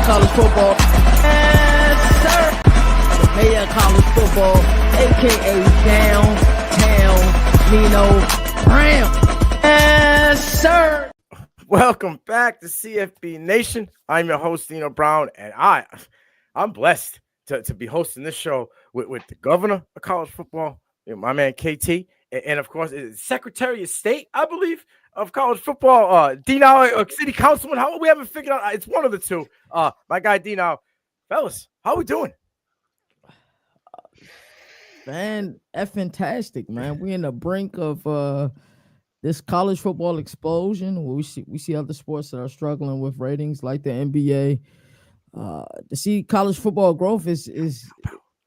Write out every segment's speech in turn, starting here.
college football. Yes, sir. The mayor of college football, a.k.a. Downtown Nino Brown. Yes, sir. Welcome back to CFB Nation. I'm your host, Nino Brown, and I'm blessed to be hosting this show with the governor of college football, my man KT, and of course, Secretary of State, I believe, of college football, Dino, City Councilman. How we haven't figured out? It's one of the two. My guy Dino, fellas, how we doing? Man, fantastic, man. We're in the brink of this college football explosion. Where we see other sports that are struggling with ratings, like the NBA. To see college football growth is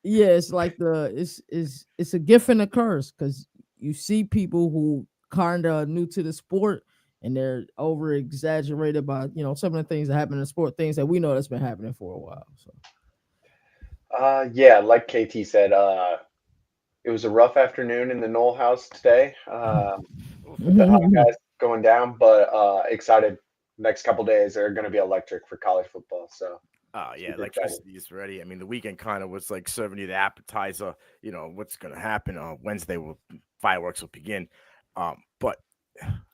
it's like it's a gift and a curse, because you see people who kind of new to the sport and they're over exaggerated by some of the things that happen in the sport, things that we know that's been happening for a while. So yeah, like KT said, it was a rough afternoon in the Knoll House today. The Hawkeyes going down, but excited. Next couple days are going to be electric for college football. So yeah, electricity is ready. I mean, the weekend kind of was like serving you the appetizer. What's going to happen on Wednesday? Fireworks will begin. But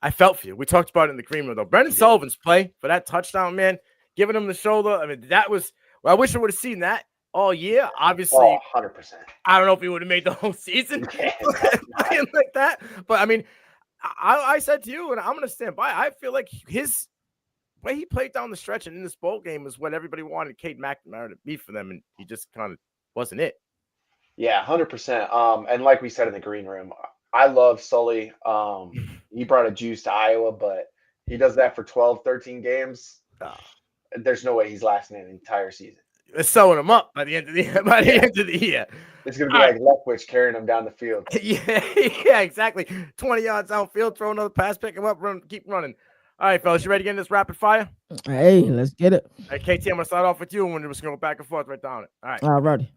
I felt for you. We talked about it in the green room, though. Brendan Sullivan's play for that touchdown, man, giving him the shoulder. I mean, that was. Well, I wish I would have seen that all year. Obviously, 100%. I don't know if he would have made the whole season playing like that. But I mean, I said to you, and I'm going to stand by. I feel like his way he played down the stretch and in this bowl game is what everybody wanted Cade McNamara to be for them, and he just kind of wasn't it. Yeah, 100%. And like we said in the green room, I love Sully. He brought a juice to Iowa, but he does that for 12, 13 games. There's no way he's lasting an entire season. It's sewing him up by the end of the year. It's gonna be like Leftwich carrying him down the field. Yeah, exactly. 20 yards downfield, throw another pass, pick him up, run, keep running. All right, fellas, you ready to get in this rapid fire? Hey, let's get it. All right, KT, I'm gonna start off with you, and we're just gonna go back and forth right down it. All right. All righty.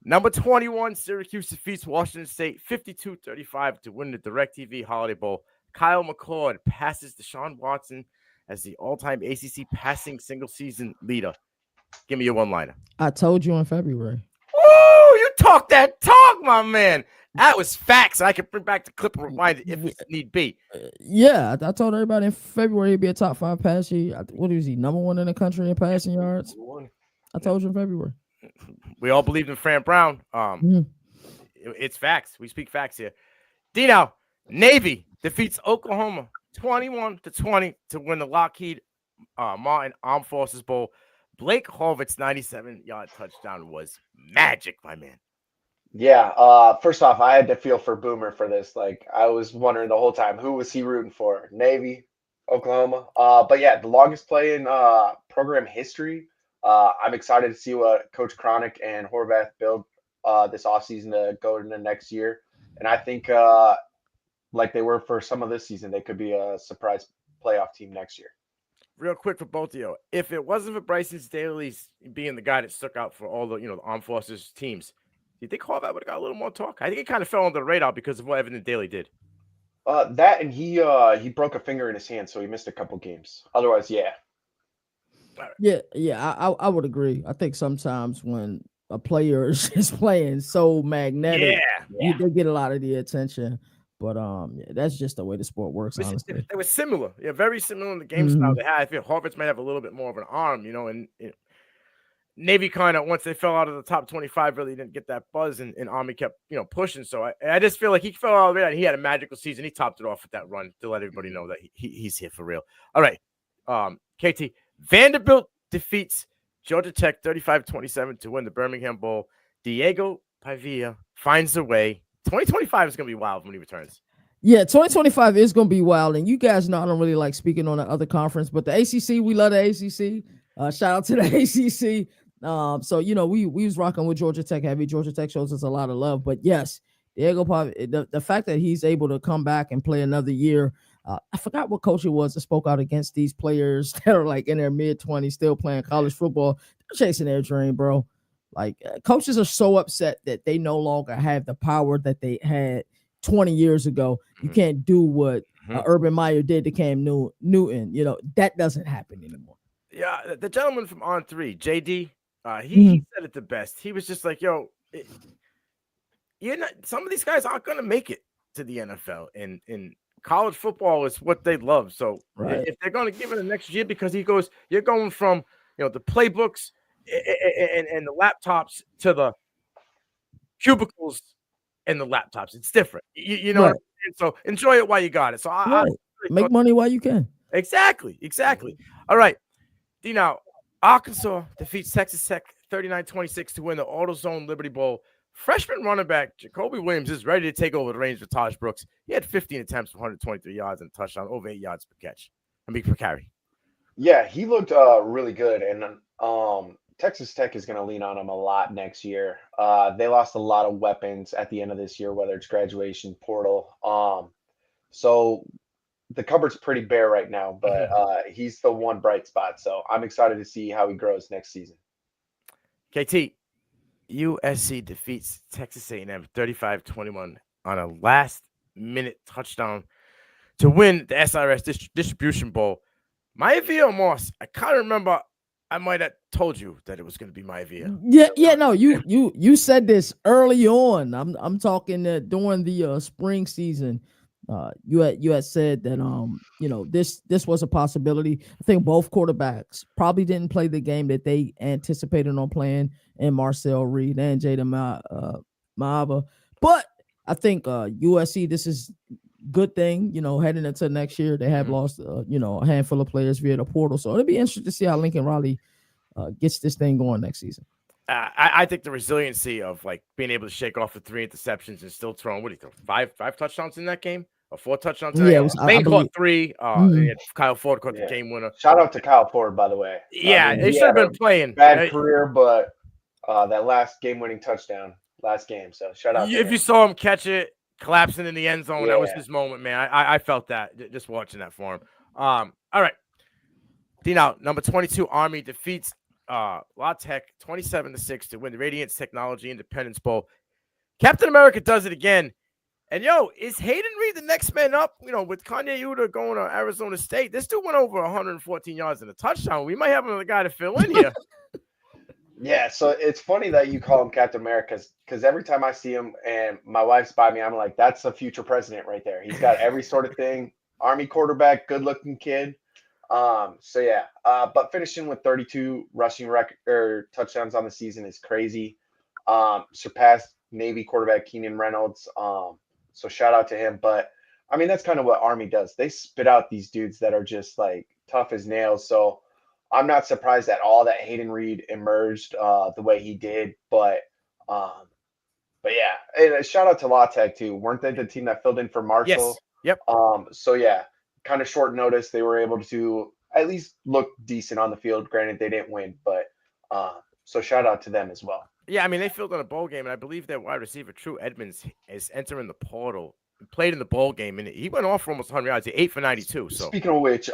Number 21, Syracuse defeats Washington State 52-35 to win the DirecTV Holiday Bowl. Kyle McCord passes Deshaun Watson as the all-time ACC passing single-season leader. Give me your one-liner. I told you in February. Oh, you talk that talk, my man. That was facts. I can bring back the clip and rewind it if need be. Yeah, I told everybody in February he'd be a top 5 passer. What is he, number 1 in the country in passing yards? I told you in February. We all believed in Fran Brown. It's facts. We speak facts here. Dino, Navy defeats Oklahoma 21-20 to win the Lockheed Martin Armed Forces Bowl. Blake Harvett's 97-yard touchdown was magic, my man. Yeah. First off, I had to feel for Boomer for this. Like, I was wondering the whole time, who was he rooting for? Navy, Oklahoma. But yeah, the longest play in program history. I'm excited to see what Coach Cronick and Horvath build this offseason to go into next year. And I think, like they were for some of this season, they could be a surprise playoff team next year. Real quick for both of you, if it wasn't for Bryson Staley's being the guy that stuck out for all the the Armed Forces teams, do you think Horvath would have got a little more talk? I think it kind of fell under the radar because of what Evan Daly did. That and he broke a finger in his hand, so he missed a couple games. Otherwise, yeah. Yeah, I would agree. I think sometimes when a player is playing so magnetic, they get a lot of the attention. But that's just the way the sport works, honestly. They were similar. Yeah, very similar in the game style they had. I feel Harvard's might have a little bit more of an arm, and Navy kind of, once they fell out of the top 25, really didn't get that buzz, and Army kept, pushing. So I just feel like he fell out of it, and he had a magical season. He topped it off with that run to let everybody know that he's here for real. All right, KT, Vanderbilt defeats Georgia Tech 35-27 to win the Birmingham Bowl. Diego Pavia finds a way. 2025 is going to be wild when he returns. Yeah, 2025 is going to be wild. And you guys know I don't really like speaking on the other conference, but the ACC, we love the ACC. Shout out to the ACC. So, we was rocking with Georgia Tech heavy. Georgia Tech shows us a lot of love. But, yes, Diego Pavia, the fact that he's able to come back and play another year, I forgot what coach it was that spoke out against these players that are like in their mid-20s still playing college football. They're chasing their dream, bro. Like, coaches are so upset that they no longer have the power that they had 20 years ago. You can't do what Urban Meyer did to Cam Newton. That doesn't happen anymore. Yeah, the gentleman from On 3, JD, he said it the best. He was just like, yo, some of these guys aren't going to make it to the NFL, and college football is what they love. So if they're going to give it the next year, because he goes, you're going from, the playbooks and the laptops to the cubicles and the laptops. It's different. You know what I mean? So enjoy it while you got it. So I really make money while you can. Exactly. All right. Now, Arkansas defeats Texas Tech 39-26 to win the AutoZone Liberty Bowl. Freshman running back Jacoby Williams is ready to take over the reins with Taj Brooks. He had 15 attempts for 123 yards and a touchdown, over 8 yards per carry. Yeah, he looked really good, and Texas Tech is going to lean on him a lot next year. They lost a lot of weapons at the end of this year, whether it's graduation, portal. So the cupboard's pretty bare right now, but he's the one bright spot. So I'm excited to see how he grows next season. KT, USC defeats Texas A&M 35-21 on a last-minute touchdown to win the SRS Distribution Bowl. Maivia Moss, I kind of remember I might have told you that it was going to be Maivia. Yeah, no, you said this early on. I'm talking that during the spring season. You had said that this was a possibility. I think both quarterbacks probably didn't play the game that they anticipated on playing, and Marcel Reed and Jaden Maaba. But I think USC, this is good thing, heading into next year. They have lost a handful of players via the portal, so it'll be interesting to see how Lincoln Riley gets this thing going next season. I think the resiliency of being able to shake off the 3 interceptions and still throwing, what do you think, five touchdowns in that game? Or 4 touchdowns? Yeah, Lane caught 3. And Kyle Ford caught the game winner. Shout out to Kyle Ford, by the way. Yeah, he should have been playing. Bad career, but that last game-winning touchdown, last game. So shout out. If you saw him catch it, collapsing in the end zone, that was his moment, man. I felt that just watching that for him. All right. Now, number 22, Army defeats La Tech 27-6 to win the Radiance Technology Independence Bowl. Captain America does it again. And, is Hayden Reed the next man up? With Kanye Uda going to Arizona State, this dude went over 114 yards and a touchdown. We might have another guy to fill in here. Yeah, so it's funny that you call him Captain America because every time I see him and my wife's by me, I'm like, that's a future president right there. He's got every sort of thing. Army quarterback, good-looking kid. But finishing with 32 rushing touchdowns on the season is crazy. Surpassed Navy quarterback Keenan Reynolds. So shout out to him. But I mean, that's kind of what Army does. They spit out these dudes that are just tough as nails. So I'm not surprised at all that Hayden Reed emerged the way he did. But yeah, and a shout out to La Tech too. Weren't they the team that filled in for Marshall? Yes. Yep. So yeah, kind of short notice. They were able to at least look decent on the field. Granted, they didn't win, but so shout out to them as well. Yeah, I mean, they filled in a bowl game, and I believe their wide receiver, True Edmonds, is entering the portal. Played in the bowl game, and he went off for almost 100 yards. He 8 for 92. So speaking of which,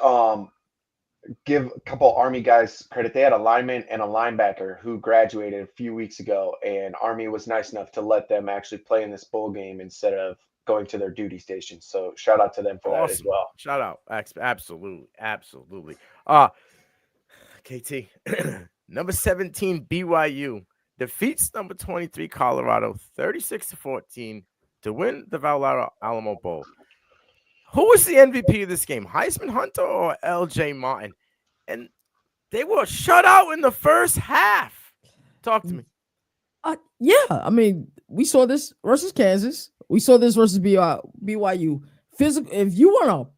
give a couple Army guys credit. They had a lineman and a linebacker who graduated a few weeks ago, and Army was nice enough to let them actually play in this bowl game instead of going to their duty stations. So shout out to them for that as well. Shout out. Absolutely. KT, number 17, BYU defeats number 23, Colorado, 36-14 to win the Valera Alamo Bowl. Who was the MVP of this game, Heisman Hunter or LJ Martin? And they were shut out in the first half. Talk to me. Yeah, I mean, we saw this versus Kansas. We saw this versus BYU. Physical. If you want to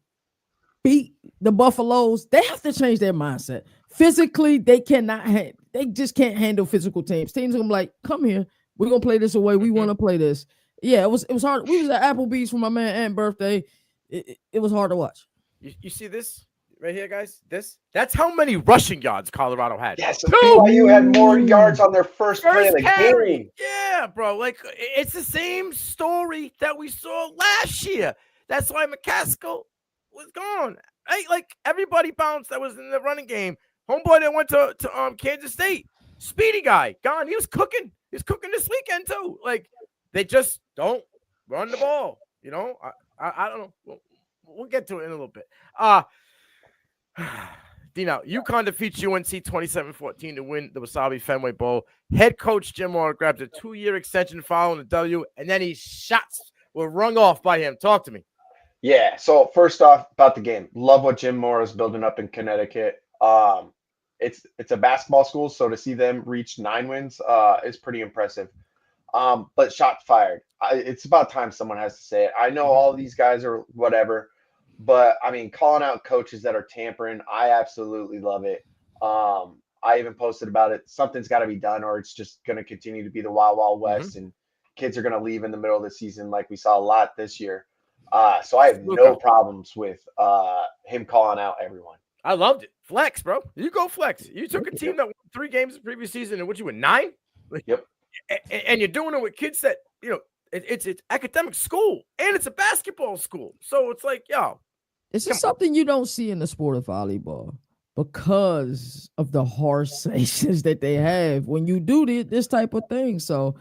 beat the Buffaloes, they have to change their mindset. Physically, they cannot. They just can't handle physical teams. Teams are gonna be like, come here. We're gonna play this away. We want to play this. Yeah, it was hard. We was at Applebee's for my man Aunt's birthday. It was hard to watch. You see this right here, guys? That's how many rushing yards Colorado had. Yes, BYU had more yards on their first play of the game. Yeah, bro. It's the same story that we saw last year. That's why McCaskill was gone. Right? Everybody bounced that was in the running game. Homeboy that went to Kansas State, speedy guy, gone. He was cooking. He was cooking this weekend too. They just don't run the ball. I don't know. We'll get to it in a little bit. Now, UConn defeats UNC 27-14 to win the Wasabi Fenway Bowl. Head coach Jim Mora grabs a 2-year extension following the W, and then his shots were rung off by him. Talk to me. Yeah. So first off, about the game, love what Jim Mora is building up in Connecticut. It's a basketball school, so to see them reach 9 wins is pretty impressive. But shots fired. It's about time someone has to say it. I know all these guys are whatever, but I mean, calling out coaches that are tampering, I absolutely love it. I even posted about it. Something's got to be done, or it's just going to continue to be the Wild Wild West, and kids are going to leave in the middle of the season, like we saw a lot this year. So I have no problems with him calling out everyone. I loved it. Flex, bro. You go flex. You took a team that won 3 games the previous season, and what you were 9? Yep. And you're doing it with kids that, it's academic school, and it's a basketball school. So it's like, yo. This is something you don't see in the sport of volleyball because of the harsh sanctions that they have when you do this type of thing. So,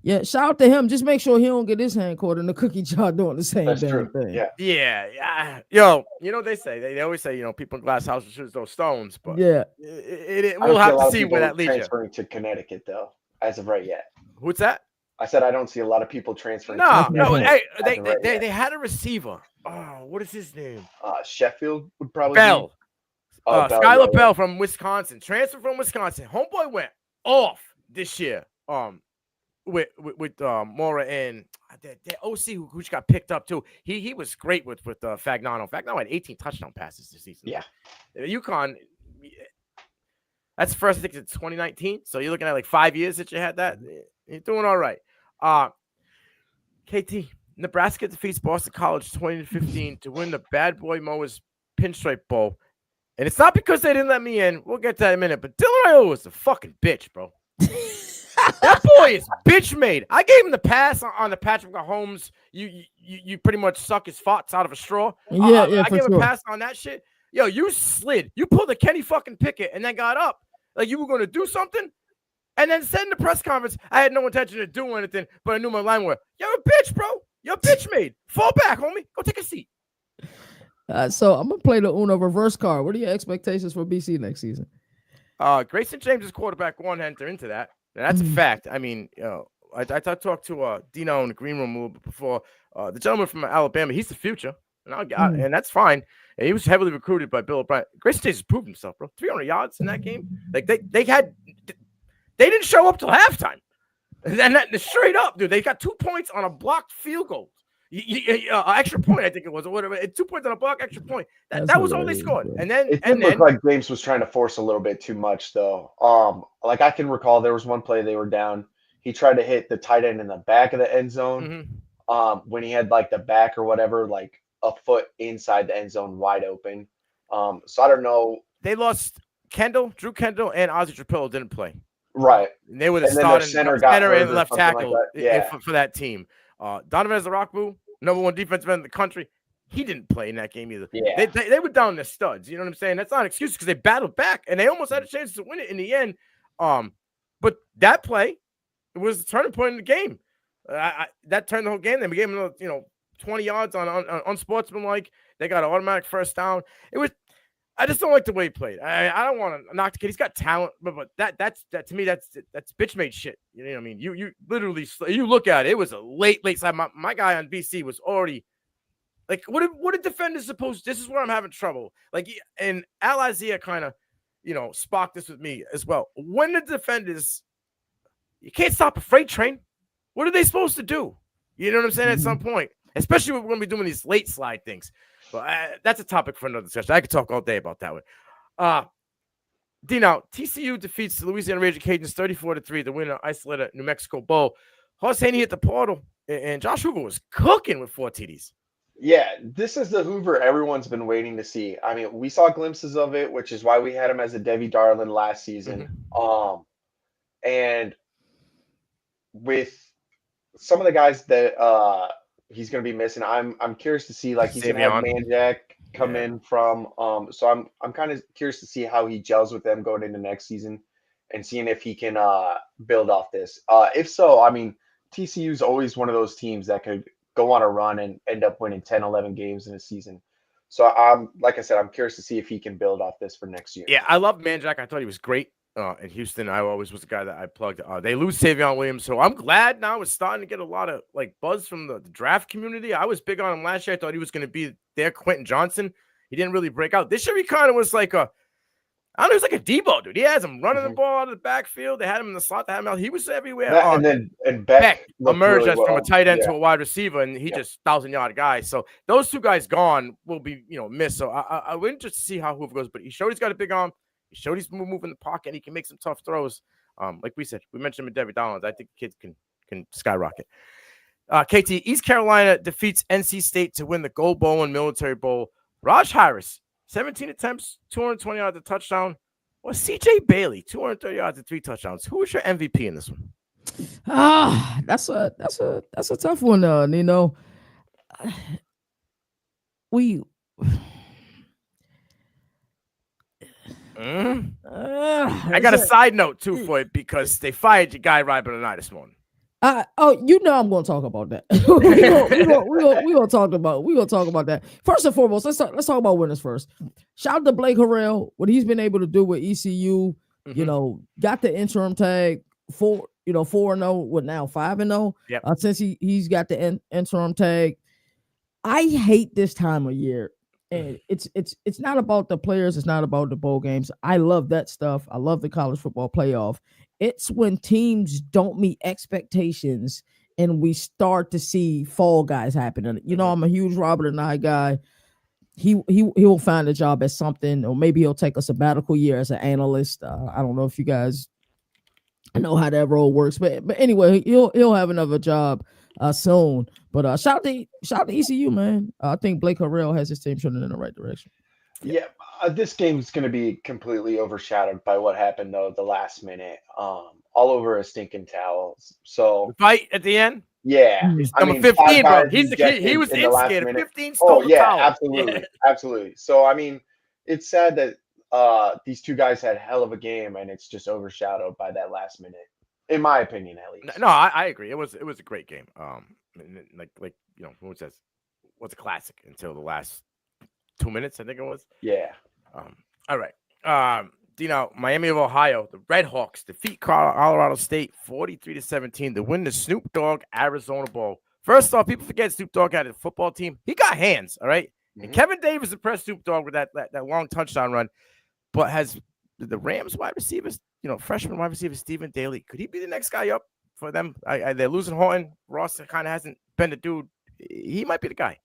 yeah, shout out to him. Just make sure he don't get his hand caught in the cookie jar doing the same damn thing. Yeah. Yo, what they say? They always say, people in glass houses shoot those stones. But yeah, we'll have to see where that leads you. Transferring to Connecticut, though, as of right yet. What's that? I said I don't see a lot of people transferring. No. Hey, they had a receiver. Oh, what is his name? Sheffield would probably Bell. Be. Skylar Bell from Wisconsin. Transfer from Wisconsin. Homeboy went off this year. With Mora and the OC who just got picked up too. He was great with Fagnano. Fagnano had 18 touchdown passes this season. Yeah. UConn. That's the first, I think it's 2019. So you're looking at like 5 years that you had that. You're doing all right. KT, Nebraska defeats Boston College 20-15 to win the Bad Boy Mowers Pinstripe Bowl. And it's not because they didn't let me in. We'll get to that in a minute. But Dylan Raiola was a fucking bitch, bro. That boy is bitch made. I gave him the pass on the Patrick Mahomes. You pretty much suck his farts out of a straw. Yeah, I gave him a pass on that shit. Yo, you slid. You pulled a Kenny fucking Pickett and then got up like you were going to do something. And then said in the press conference, I had no intention to do anything, but I knew my line was, you're a bitch, bro. You're a bitch made. Fall back, homie. Go take a seat. So I'm going to play the Uno reverse card. What are your expectations for BC next season? Grayson James is quarterback 1 enter into that. And that's a fact. I mean, I talked to Dino in the green room a little bit before. The gentleman from Alabama, he's the future. And that's fine. And he was heavily recruited by Bill O'Brien. Grayson James has proved himself, bro. 300 yards in that game. Like they didn't show up till halftime. And then straight up, dude, they got 2 points on a blocked field goal. Extra point, I think it was, or whatever. 2 points on a block, extra point. That was all they scored. And then it did look like James was trying to force a little bit too much, though. Like I can recall, there was one play they were down. He tried to hit the tight end in the back of the end zone. When he had like the back or whatever, like a foot inside the end zone, wide open. So I don't know. They lost Drew Kendall, and Ozzie Trapillo didn't play. Right. And they would have started center and left tackle like for that team. Donovan Ezra-Rockboo, #1 defensive end in the country, he didn't play in that game either. Yeah. They were down their studs. You know what I'm saying? That's not an excuse because they battled back and they almost had a chance to win it in the end. But that play was the turning point in the game. That turned the whole game. Then we gave them 20 yards on unsportsmanlike. They got an automatic first down. I just don't like the way he played. I don't want to knock the kid. He's got talent, but that to me that's bitch made shit. You know what I mean? You literally look at it. It was a late slide. My guy on BC was already like, what a defender's supposed. This is where I'm having trouble. Like, and Al Azia kind of sparked this with me as well. When the defenders, you can't stop a freight train. What are they supposed to do? You know what I'm saying? At some point, especially when we're going to be doing these late slide things. But that's a topic for another discussion. I could talk all day about that one. Dino, TCU defeats the Louisiana Raging Cajuns 34-3 to win an isolated New Mexico Bowl. Hoss Haney hit the portal, and Josh Hoover was cooking with 4 TDs. Yeah, this is the Hoover everyone's been waiting to see. I mean, we saw glimpses of it, which is why we had him as a Debbie Darlin last season. And with some of the guys that he's going to be missing, I'm curious to see, like, he's going to have Manjack come in from so I'm kind of curious to see how he gels with them going into next season and seeing if he can build off this. If so, I mean, TCU is always one of those teams that could go on a run and end up winning 10, 11 games in a season. So I'm like I said, I'm curious to see if he can build off this for next year. Yeah, I love Manjack. I thought he was great in Houston. I always was the guy that I plugged. They lose Savion Williams, so I'm glad now it's starting to get a lot of like buzz from the draft community. I was big on him last year. I thought he was going to be their Quentin Johnson. He didn't really break out. This year he kind of was like I don't know, he was like a Debo dude. He has him running the ball out of the backfield. They had him in the slot. They had him out. He was everywhere. And Beck emerged really from a tight end yeah. to a wide receiver, and he just 1,000-yard guy. So those two guys gone will be missed. So I would just see how Hoover goes, but he showed he's got a big arm. He showed he's moving in the pocket. And he can make some tough throws. Like we said, we mentioned him with David Dollins. I think the kids can skyrocket. KT, East Carolina defeats NC State to win the Gold Bowl and Military Bowl. Raj Harris, 17 attempts, 220 yards, a touchdown. Well, CJ Bailey, 230 yards and 3 touchdowns. Who was your MVP in this one? That's a tough one, Nino. I got a side note too for it because they fired your guy right tonight this morning. I'm going to talk about that. We're gonna talk about that. First and foremost, let's talk about winners first. Shout out to Blake Harrell, what he's been able to do with ECU. Got the interim tag 4-0, what now 5-0. Yep. Since he's got the interim tag. I hate this time of year. And it's not about the players. It's not about the bowl games. I love that stuff. I love the college football playoff. It's when teams don't meet expectations and we start to see fall guys happen. And, I'm a huge Robert and I guy. He will find a job at something, or maybe he'll take a sabbatical year as an analyst. I don't know if you guys know how that role works, but anyway, he'll have another job soon. But shout out to ECU, man. I think Blake Harrell has his team trending in the right direction. Yeah, this game is going to be completely overshadowed by what happened though the last minute. All over a stinking towel. So the fight at the end. Yeah, number 15, bro. He's the kid. He was instigated. 15 stole the towel. Absolutely, absolutely. So I mean, it's sad that these two guys had hell of a game, and it's just overshadowed by that last minute. In my opinion, at least. No, I agree. It was a great game. Like who says what's a classic until the last 2 minutes, I think it was. Yeah. All right. Miami of Ohio, the Red Hawks defeat Colorado State 43-17 to win the Snoop Dogg Arizona Bowl. First off, people forget Snoop Dogg had a football team. He got hands, all right? Mm-hmm. And Kevin Davis impressed Snoop Dogg with that long touchdown run. But has the Rams wide receivers, freshman wide receiver Stephen Daly, could he be the next guy up for them? They're losing Horton. Ross kind of hasn't been the dude. He might be the guy.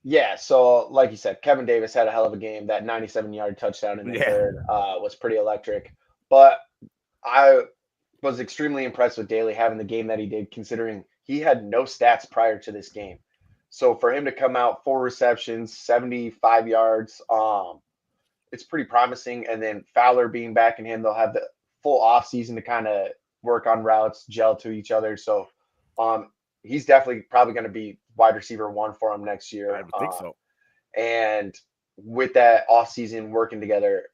Yeah, so like you said, Kevin Davis had a hell of a game. That 97-yard touchdown in the third was pretty electric. But I was extremely impressed with Daly having the game that he did, considering he had no stats prior to this game. So for him to come out 4 receptions, 75 yards, it's pretty promising. And then Fowler being back in him, they'll have the full offseason to kind of work on routes, gel to each other. So he's definitely probably going to be wide receiver 1 for him next year. I would think so. And with that offseason working together,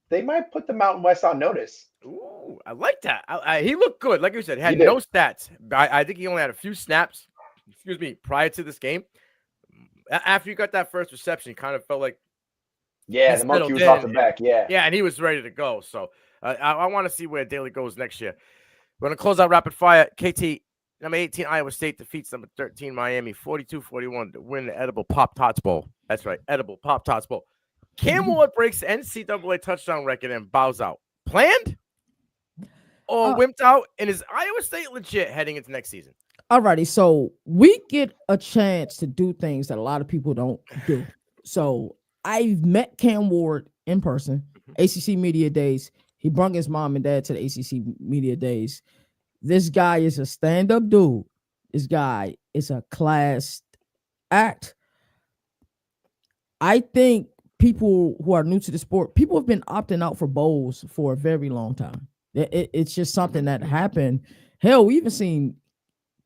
they might put the Mountain West on notice. Ooh, I like that. He looked good. Like you said, had no stats. I think he only had a few snaps, prior to this game. After you got that first reception, he kind of felt like the monkey was off the back. Yeah, and he was ready to go. So I want to see where Daly goes next year. We're going to close out rapid fire. KT, number 18, Iowa State defeats number 13, Miami, 42-41 to win the Edible Pop-Tarts Bowl. That's right, Edible Pop-Tarts Bowl. Cam Ward breaks the NCAA touchdown record and bows out. Planned or wimped out? And is Iowa State legit heading into next season? Alrighty, so we get a chance to do things that a lot of people don't do. So I've met Cam Ward in person, ACC Media Days. He brought his mom and dad to the ACC Media Days. This guy is a stand-up dude. This guy is a class act. I think people who are new to the sport, people have been opting out for bowls for a very long time. It's just something that happened. Hell, we even seen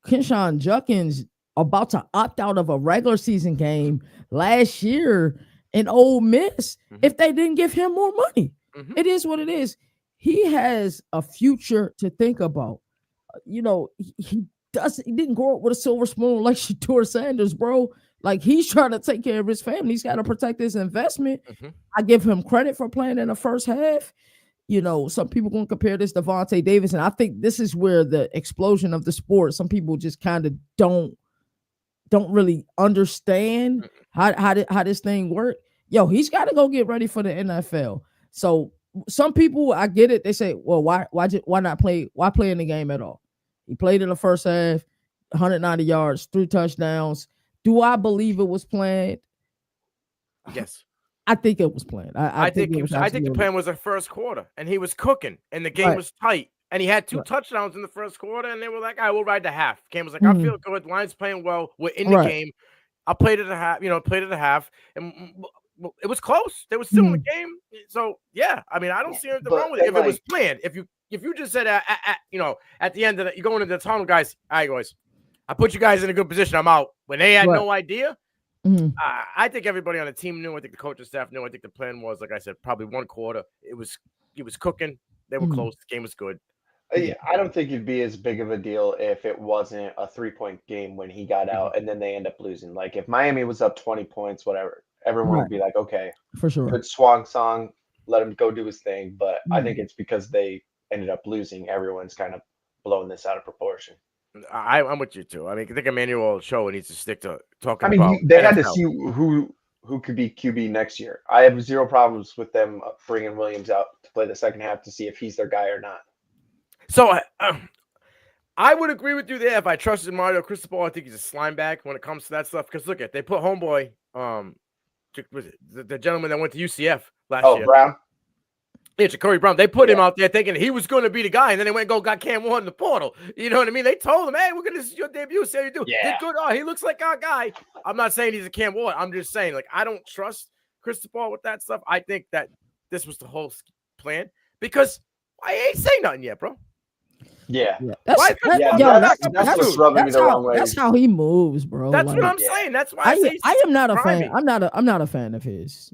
Kenshawn Judkins about to opt out of a regular season game last year in Ole Miss if they didn't give him more money. It is what it is. He has a future to think about. He didn't grow up with a silver spoon like Shedeur Sanders, bro. Like he's trying to take care of his family. He's got to protect his investment. Mhm. I give him credit for playing in the first half. You know, some people going to compare this to Vontae Davis, and I think this is where the explosion of the sport. Some people just kind of don't really understand how this thing work. Yo, he's got to go get ready for the NFL. So some people, I get it. They say, well, why not play? Why play in the game at all? He played in the first half, 190 yards, 3 touchdowns. Do I believe it was planned? Yes. I think it was planned. I think the plan was the first quarter, and he was cooking, and the game Right. was tight, and he had 2 Right. touchdowns in the first quarter, and they were like, "All right, we'll ride the half." Cam was like, "I feel good. Lions playing well. We're in the Right. game. I played at the half. Played at the half, and it was close. They were still in the game. So yeah, I mean, I don't see anything wrong with it if it was planned. If you just said at the end of it, you going into the tunnel, guys. All right, guys, I put you guys in a good position. I'm out. When they had no idea. I think everybody on the team knew. I think the coaching staff knew. I think the plan was, like I said, probably 1 quarter. It was cooking. They were close. The game was good. Yeah, I don't think it'd be as big of a deal if it wasn't a 3-point game when he got out and then they end up losing. Like if Miami was up 20 points, whatever, everyone would be like, okay, for sure, good swan song, let him go do his thing. But I think it's because they ended up losing. Everyone's kind of blown this out of proportion. I'm with you too. I mean, I think Emmanuel Show needs to stick to talking. I mean, about they NFL. had to see who could be QB next year. I have 0 problems with them bringing Williams out to play the second half to see if he's their guy or not. So I would agree with you there if I trusted Mario Cristobal. I think he's a slime bag when it comes to that stuff. Because look at they put homeboy, the gentleman that went to UCF last year. Brown. Yeah, Ja'Cory Brown. They put him out there thinking he was going to be the guy, and then they went and got Cam Ward in the portal. You know what I mean? They told him, "Hey, this is your debut. See how you do. Yeah. Did good. Oh, he looks like our guy." I'm not saying he's a Cam Ward. I'm just saying, like, I don't trust Cristobal with that stuff. I think that this was the whole plan because I ain't saying nothing yet, bro. Yeah. That's what's rubbing me the wrong way. That's how he moves, bro. That's what I'm saying. That's why I am not a fan. I'm not a fan of his.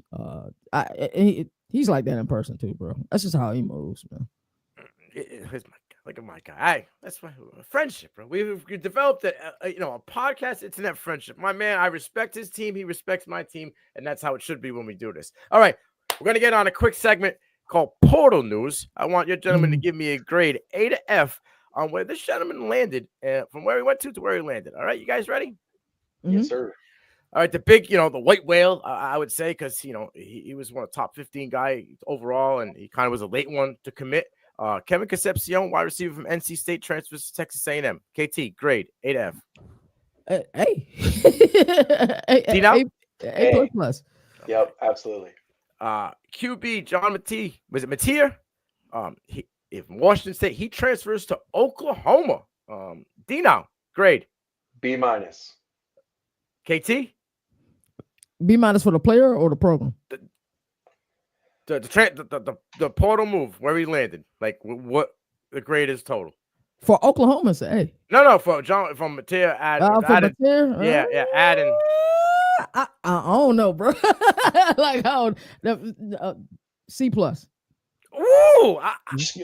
He's like that in person too, bro. That's just how he moves, man. Look at my guy. Hey, that's my friendship, bro. We've developed a podcast internet friendship. My man, I respect his team. He respects my team, and that's how it should be when we do this. All right, we're gonna get on a quick segment called Portal News. I want your gentlemen to give me a grade A to F on where this gentleman landed, from where he went to where he landed. All right, you guys ready? Yes, sir. All right, the big, the white whale, I would say, because, he was one of the top 15 guy overall, and he kind of was a late one to commit. Kevin Concepcion, wide receiver from NC State, transfers to Texas A&M. KT, grade, A to F. A plus. Yep, absolutely. QB, John Mateer, was it Mateer? He from Washington State. He transfers to Oklahoma. Dino, grade. B minus. KT? B minus for the player or the program? The portal move where he landed. Like what the grade is total for Oklahoma. Say no for John from Mateer. Adding. I don't know, bro. Like how C plus. Ooh,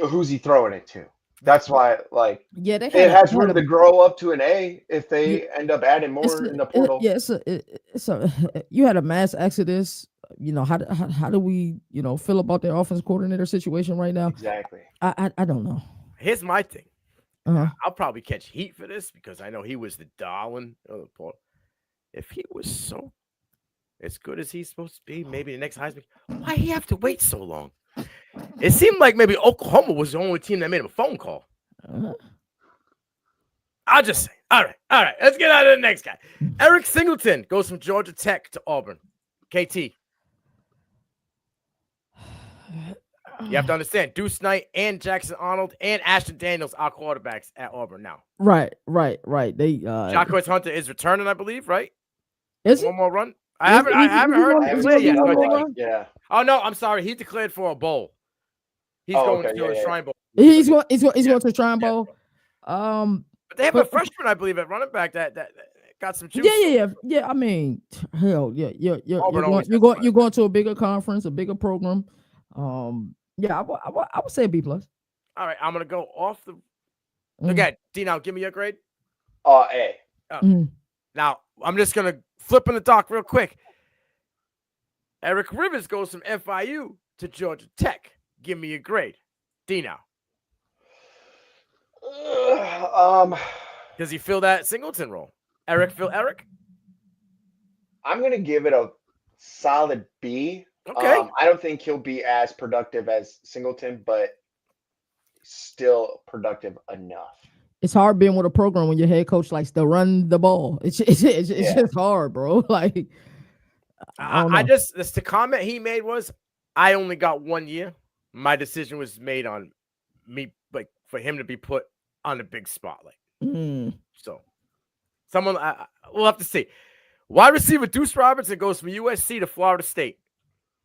who's he throwing it to? That's why, like, it has room to grow up to an A if they end up adding more in the portal. You had a mass exodus. How do we feel about their offense coordinator situation right now? Exactly. I don't know. Here's my thing. I'll probably catch heat for this because I know he was the darling of the portal. If he was so as good as he's supposed to be, maybe the next Heisman, why he have to wait so long? It seemed like maybe Oklahoma was the only team that made him a phone call. I'll just say, all right, let's get out of the next guy. Eric Singleton goes from Georgia Tech to Auburn. KT. You have to understand, Deuce Knight and Jackson Arnold and Ashton Daniels are quarterbacks at Auburn now. Right. They Jacquez Hunter is returning, I believe, right? Is one more run? I haven't heard him play yet. Yeah. Oh no, I'm sorry. He declared for a bowl. He's going to the Shrine Bowl. He's going to the Shrine Bowl. But they have a freshman, I believe, at running back that got some juice. Yeah. I mean, hell, yeah. You're going to a bigger conference, a bigger program. Yeah, I would say B plus. All right, I'm gonna go off the. Okay, Dino, give me your grade. A. Now, I'm just gonna flip in the dock real quick. Eric Rivers goes from FIU to Georgia Tech. Give me a grade. Dino. Does he fill that Singleton role? Eric? I'm gonna give it a solid B. Okay. I don't think he'll be as productive as Singleton, but still productive enough. It's hard being with a program when your head coach likes to run the ball. It's just hard, bro. Like, the comment he made was, I only got 1 year. My decision was made on me, like, for him to be put on a big spotlight. So, someone we'll have to see. Wide receiver Deuce Robertson goes from USC to Florida State.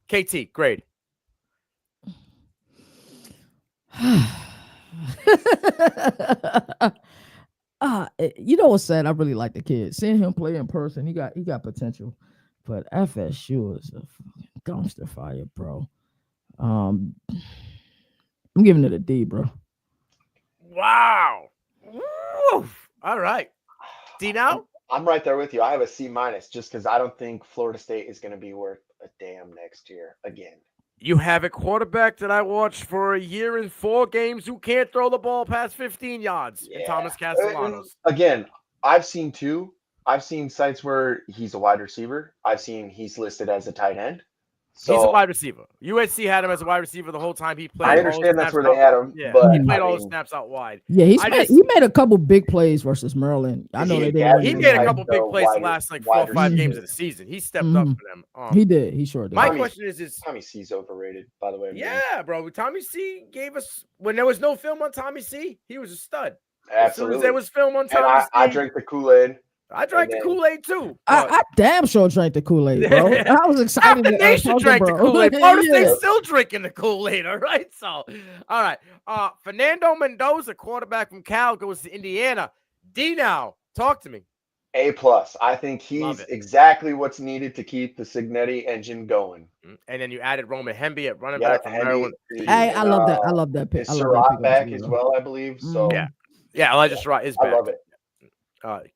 KT, grade. You know what's sad? I really like the kid. Seeing him play in person, he got potential. But FSU is a fucking dumpster fire, bro. I'm giving it a D, bro. Wow. Woo. All right. D now? I'm right there with you. I have a C- just because I don't think Florida State is going to be worth a damn next year again. You have a quarterback that I watched for a year and 4 games who can't throw the ball past 15 yards. And Thomas Castellanos. Again, I've seen two. I've seen sites where he's a wide receiver. I've seen he's listed as a tight end. So he's a wide receiver. USC had him as a wide receiver the whole time he played. I understand that's where they had him. Yeah, but he played all the snaps out wide. Yeah, he made a couple big plays versus Maryland. I know they did. He made a couple big plays the last 4 or 5 games of the season. He stepped up for them. He did. He sure did. My question is Tommy C's overrated, by the way. Yeah, bro. Tommy C gave us when there was no film on Tommy C, he was a stud. Absolutely. As soon as there was film on Tommy C, I drank the Kool-Aid. I drank the Kool-Aid too. I damn sure drank the Kool-Aid, bro. I was excited. The nation drank the Kool-Aid. Florida State's still drinking the Kool-Aid. All right. So, all right. Fernando Mendoza, quarterback from Cal, goes to Indiana. D now, talk to me. A+. I think he's exactly what's needed to keep the Signetti engine going. And then you added Roman Hemby at running back from Maryland. Hey, I love that. I love that pick. Is Surratt back as well, I believe. So yeah, Elijah Surratt is back. I love it.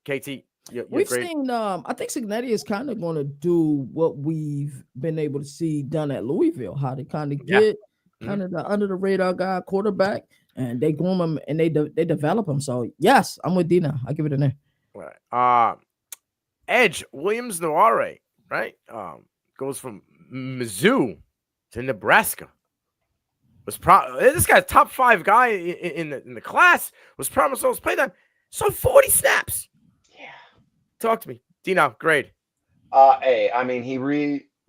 KT. We've seen. I think Signetti is kind of going to do what we've been able to see done at Louisville. How they kind of get kind of the under the radar guy quarterback, and they groom him and they develop him. So yes, I'm with Dina. I give it an A. Right. Edge Williams Noire, right? Goes from Mizzou to Nebraska. This guy's top 5 guy in the class. Was promised all his playtime. So 40 snaps. Talk to me. Dino, grade. A. I mean, he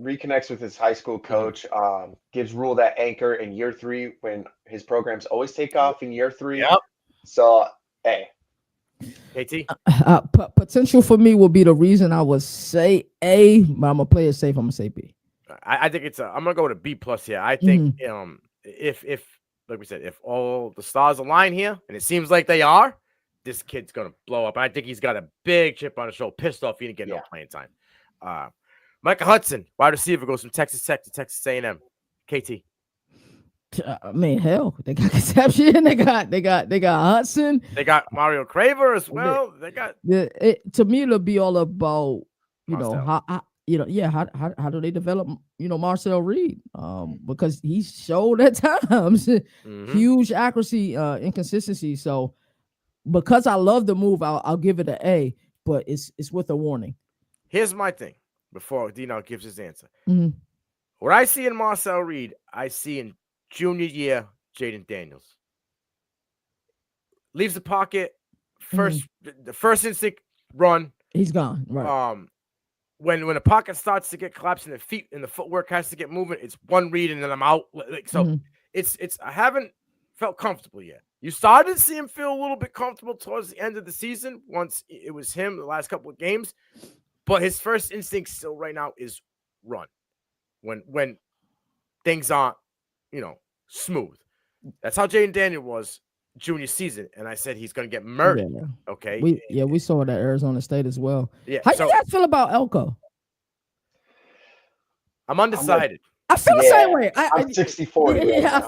reconnects with his high school coach, gives Rule that anchor in year 3 when his programs always take off in year 3. Yep. So, A. KT? Potential for me will be the reason I would say A, but I'm going to play it safe. I'm going to say B. I think I'm going to go with a B+ here. I think if like we said, if all the stars align here, and it seems like they are, this kid's going to blow up. I think he's got a big chip on his shoulder, pissed off he didn't get no playing time. Micah Hudson, wide receiver, goes from Texas Tech to Texas A&M. KT. I mean, hell, they got Conception. They got Hudson. They got Mario Craver as well. They got. To me, it'll be all about how do they develop Marcel Reed? Because he's showed at times huge accuracy, inconsistency. So. Because I love the move, I'll give it an A, but it's with a warning. Here's my thing before Dino gives his answer. What I see in Marcel Reed, I see in junior year Jaden Daniels. Leaves the pocket, the first instinct run. He's gone. Right. When the pocket starts to get collapsed and the feet and the footwork has to get moving, it's one read and then I'm out. It's I haven't felt comfortable yet. You started to see him feel a little bit comfortable towards the end of the season once it was him the last couple of games. But his first instinct still right now is run. When things aren't, smooth. That's how Jaden Daniel was junior season. And I said he's going to get murdered. Yeah. Okay. We saw it at Arizona State as well. Yeah. How you guys feel about Elko? I'm undecided. I feel the same way. I'm 60-40. Yeah,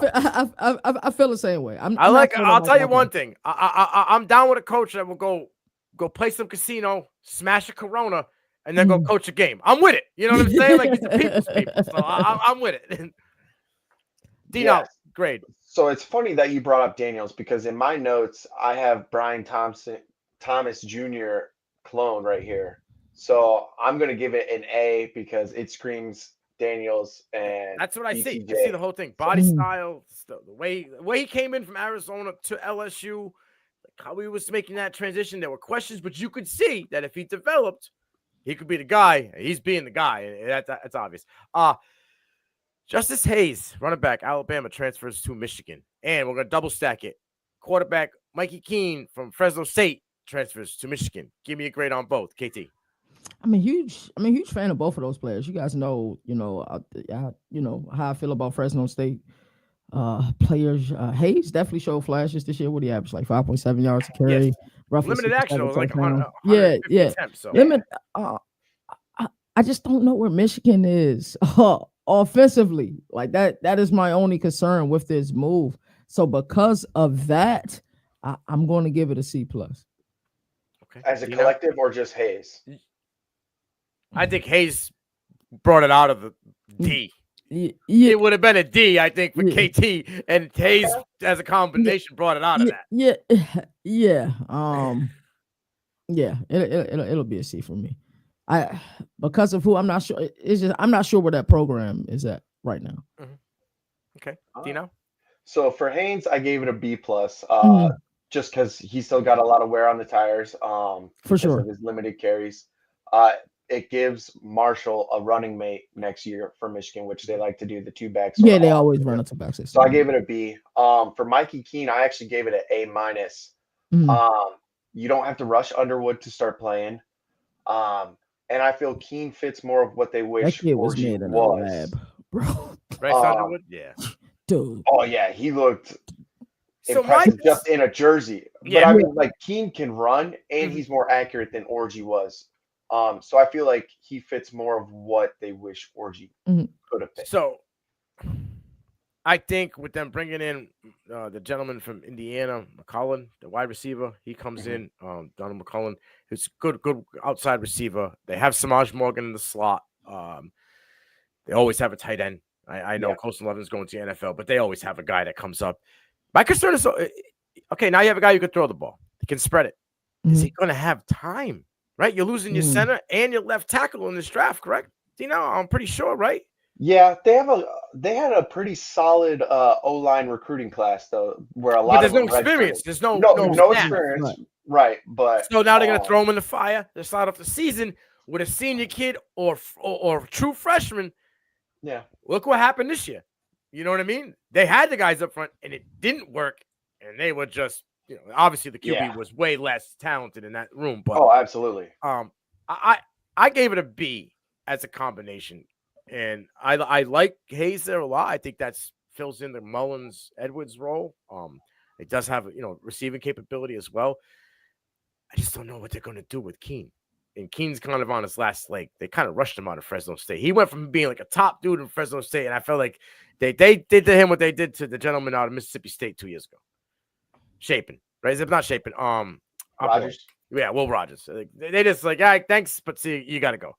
I feel the same way. I'll tell you one thing. I'm down with a coach that will go play some casino, smash a Corona, and then go coach a game. I'm with it. You know what I'm saying? Like, he's the people's people. So I'm with it. Dino, Yes. grade. So it's funny that you brought up Daniels because in my notes I have Brian Thomas Jr. clone right here. So I'm gonna give it an A because it screams Daniels and That's what I see. BTJ. I see the whole thing. Body style, the way he came in from Arizona to LSU, like how he was making that transition. There were questions, but you could see that if he developed, he could be the guy. He's being the guy. That's obvious. Justice Hayes, running back, Alabama, transfers to Michigan. And we're going to double stack it. Quarterback Mikey Keene from Fresno State transfers to Michigan. Give me a grade on both. KT. I'm a huge fan of both of those players. You guys know, how I feel about Fresno State players. Hayes definitely showed flashes this year. What do you average? Like 5.7 yards a carry. Yes. Roughly Limited action, it was like 100, yeah. attempts. So. I just don't know where Michigan is offensively. Like that is my only concern with this move. So because of that, I'm going to give it a C+. Okay. As a collective or just Hayes? I think Hayes brought it out of the D. Yeah. It would have been a D, I think, for KT, and Hayes as a combination brought it out of that. It'll be a C for me. Because of who I'm not sure. It's just I'm not sure where that program is at right now. Mm-hmm. Okay, Dino. So for Haynes, I gave it a B+. Just because he still got a lot of wear on the tires. For sure, of his limited carries. It gives Marshall a running mate next year for Michigan, which they like to do the two backs. Yeah, they always run a two back system. So I gave it a B. For Mikey Keene, I actually gave it an A-. You don't have to rush Underwood to start playing. And I feel Keene fits more of what they wish that kid was made in a lab, bro. Bryce Underwood, yeah, dude. Oh yeah, he looked impressive just in a jersey. But I mean, like Keene can run, and he's more accurate than Orji was. So I feel like he fits more of what they wish Orji could have been. So I think with them bringing in the gentleman from Indiana, McCullen, the wide receiver, he comes in. Donald McCullen, who's good outside receiver. They have Samaj Morgan in the slot. They always have a tight end. I know Coastal 11 is going to the NFL, but they always have a guy that comes up. My concern is, okay, now you have a guy who can throw the ball. He can spread it. Is he going to have time? Right? You're losing your center and your left tackle in this draft, correct? Dino, I'm pretty sure, right? Yeah, they had a pretty solid O-line recruiting class though, where a lot of there's no experience. There's no experience, right? But so now they're gonna throw him in the fire. They start off the season with a senior kid or true freshman. Yeah, look what happened this year. You know what I mean? They had the guys up front and it didn't work, and they were just obviously the QB was way less talented in that room. But absolutely. I gave it a B as a combination. And I like Hayes there a lot. I think that's fills in the Mullins-Edwards role. It does have receiving capability as well. I just don't know what they're going to do with Keene. And Keene's kind of on his last leg. They kind of rushed him out of Fresno State. He went from being like a top dude in Fresno State, and I felt like they did to him what they did to the gentleman out of Mississippi State 2 years ago. Shapen, right? Is it not Shapen? Rogers. Yeah, Will Rogers. They just like, thanks, but see, you got to go.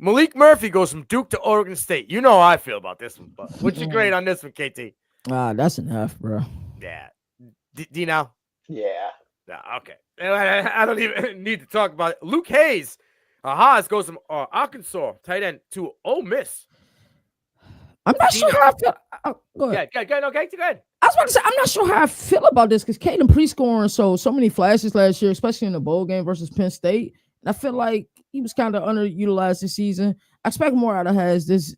Malik Murphy goes from Duke to Oregon State. You know how I feel about this one, but what's your grade on this one, KT? That's enough, bro. Yeah. Dino? Yeah. Okay. I don't even need to talk about it. Luke Hayes. Haas goes from Arkansas tight end to Ole Miss. I'm not sure how I feel. Go ahead. Yeah, go ahead. I was about to say, I'm not sure how I feel about this because Caden pre-scoring so many flashes last year, especially in the bowl game versus Penn State. And I feel like he was kind of underutilized this season. I expect more out of Hayes this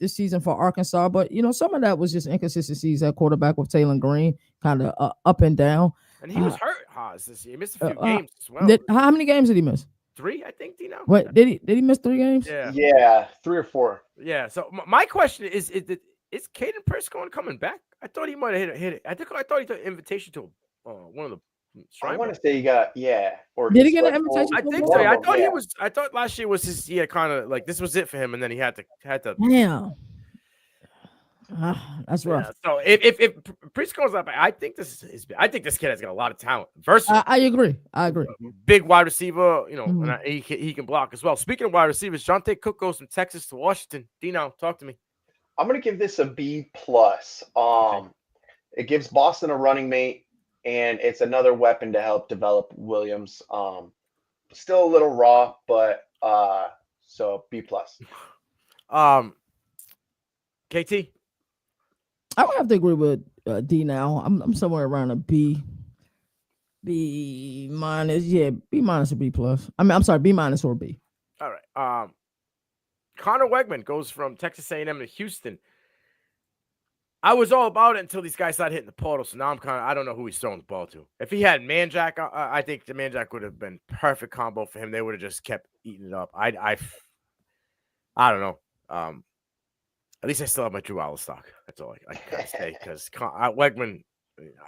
season for Arkansas, but some of that was just inconsistencies at quarterback with Taylor Green, kind of up and down. And he was hurt, Haas, this year. He missed a few games as well. How many games did he miss? 3, I think. Dino. What did he miss 3 games? Yeah, 3 or 4. Yeah. So my question is Caden Prescott coming back? I thought he might have hit it. I thought he took an invitation to one of the. I want to say he got or did he get an invitation? I think so. I thought last year was his kind of like this was it for him, and then he had to. Yeah. That's rough. Yeah, so if Priest goes up, I think this kid has got a lot of talent. Versatile. I agree. I agree. Big wide receiver, and he can block as well. Speaking of wide receivers, Jonte Cook goes from Texas to Washington. Dino, talk to me. I'm gonna give this a B+. It gives Boston a running mate, and it's another weapon to help develop Williams. Still a little raw, but so B+. KT. I would have to agree with D now. I'm somewhere around a B. B minus, yeah, B minus or B plus. I'm sorry, B minus or B. All right. Connor Wegman goes from Texas A&M to Houston. I was all about it until these guys started hitting the portal. So now I don't know who he's throwing the ball to. If he had Manjack, I think the Manjack would have been perfect combo for him. They would have just kept eating it up. I don't know. At least I still have my Drew Allen stock. That's all I gotta say. Because Wegman,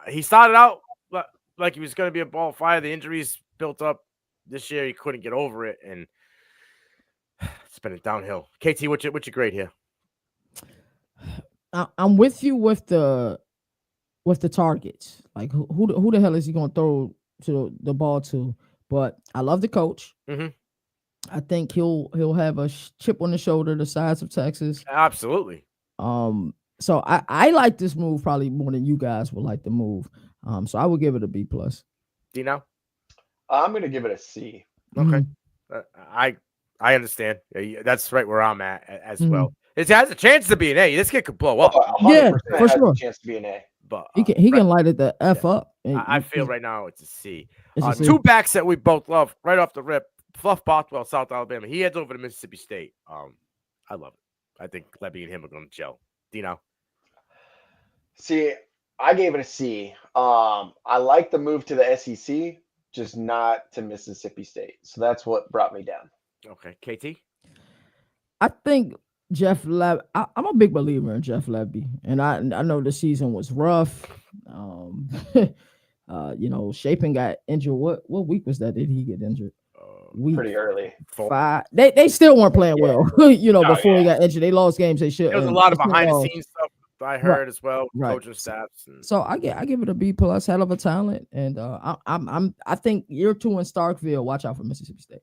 he started out like he was going to be a ball of fire. The injuries built up this year. He couldn't get over it, and it's been a downhill. KT, what's your grade here? I'm with you with the targets. Like who the hell is he going to throw to the ball to? But I love the coach. Mm-hmm. I think he'll have a chip on the shoulder the size of Texas. Absolutely. So I like this move probably more than you guys would like the move. So I would give it a B+. Dino? I'm gonna give it a C. Okay. I understand. That's right where I'm at as well. It has a chance to be an A. This kid could blow up. Yeah, for sure. A chance to be an A. But he can light it the F up. I feel right now it's a C. It's a C. Two backs that we both love right off the rip. Fluff Bothwell, South Alabama. He heads over to Mississippi State. I love it. I think Levy and him are going to gel. Dino? See, I gave it a C. I like the move to the SEC, just not to Mississippi State. So that's what brought me down. Okay. KT? I think Jeff Levy, I'm a big believer in Jeff Levy, and I know the season was rough. Shapen got injured. What week was that? Did he get injured? Pretty early. 5. They still weren't playing well. Before he got injured, they lost games they should. There was a lot of behind the scenes stuff I heard as well, coaching staffs. So I give it a B+. Hell of a talent, and I think year 2 in Starkville. Watch out for Mississippi State.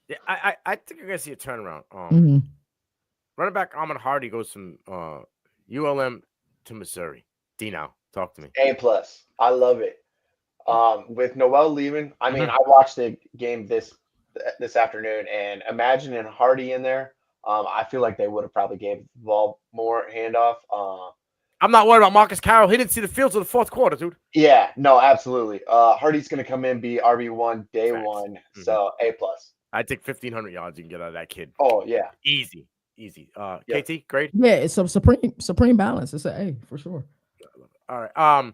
Yeah, I think you're gonna see a turnaround. Running back Ahmed Hardy goes from ULM to Missouri. Dino, talk to me. A+. I love it. With Noel leaving, I mean, I watched the game this afternoon, and imagining Hardy in there, I feel like they would have probably gave the ball more handoff. I'm not worried about Marcus Carroll. He didn't see the field till the fourth quarter, dude. Yeah, no, absolutely. Hardy's going to come in, be RB1 day one, so A+. I think 1,500 yards you can get out of that kid. Oh, yeah. Easy. KT, grade? Yeah, it's a supreme balance. It's an A for sure. All right.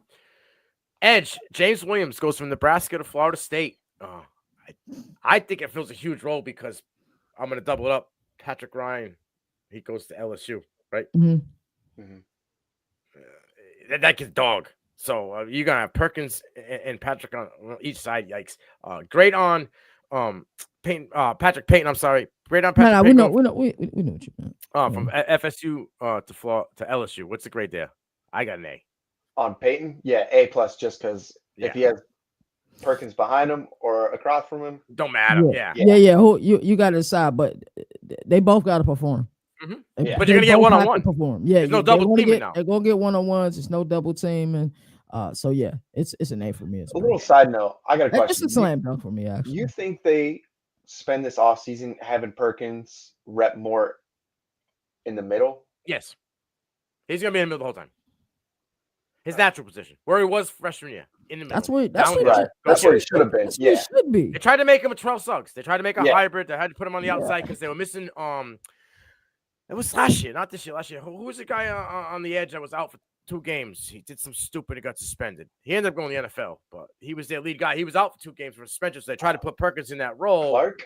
Edge, James Williams goes from Nebraska to Florida State. I think it fills a huge role because I'm going to double it up. Patrick Ryan, he goes to LSU, right? That kid's dog. So you're going to have Perkins and Patrick on each side. Yikes. Great on Patrick Payton. I'm sorry. Great on Patrick Payton. We know what you meant. From FSU to LSU. What's the grade there? I got an A. On Payton? Yeah, A+, just because if he has Perkins behind him or across from him. Don't matter. Yeah. You got to decide, but they both got to perform. But you're going to get one-on-one. Perform. Yeah, there's no double teaming now. They're going to get one-on-ones. It's no double teaming. So yeah, it's an A for me. A little side note. I got a question. It's a slam dunk for me, actually. You think they spend this offseason having Perkins rep more in the middle? Yes. He's going to be in the middle the whole time. His natural position, where he was freshman year, in the middle. That's where he should have been. Yeah, should be. They tried to make him a Terrell Suggs. They tried to make a hybrid. They had to put him on the outside because they were missing. It was last year, not this year. Last year, who was the guy on the edge that was out for 2 games? He did some stupid. He got suspended. He ended up going to the NFL, but he was their lead guy. He was out for 2 games for suspension. So they tried to put Perkins in that role. Clark?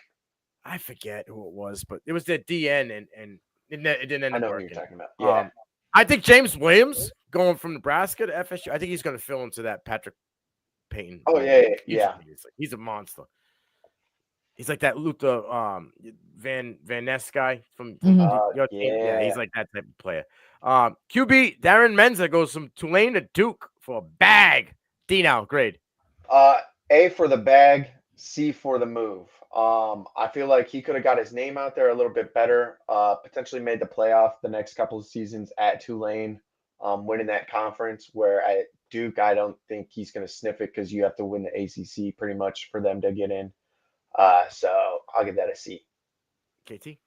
I forget who it was, but it was their DN, and it didn't end up working. I know what you're talking about. Yeah. I think James Williams going from Nebraska to FSU. I think he's going to fill into that Patrick Payton. Oh yeah. He's a monster. He's like that Luther Van Ness guy from your team. Yeah, he's like that type of player. QB Darren Menza goes from Tulane to Duke for a bag. D now, grade. A for the bag, C for the move. I feel like he could have got his name out there a little bit better. Potentially made the playoff the next couple of seasons at Tulane, winning that conference. Where at Duke, I don't think he's going to sniff it because you have to win the ACC pretty much for them to get in. So I'll give that a C. KT.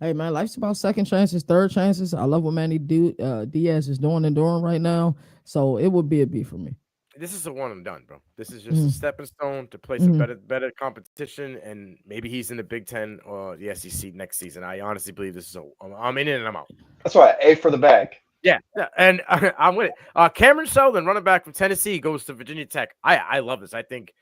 Hey man, life's about second chances, third chances. I love what Manny Diaz is doing and doing right now. So it would be a B for me. This is a one and done, bro. This is just a stepping stone to play some better competition, and maybe he's in the Big Ten or the SEC next season. I honestly believe this is I'm in and I'm out. That's right. A for the bag. Yeah, and I'm with it. Cameron Sheldon, running back from Tennessee, goes to Virginia Tech. I love this. I think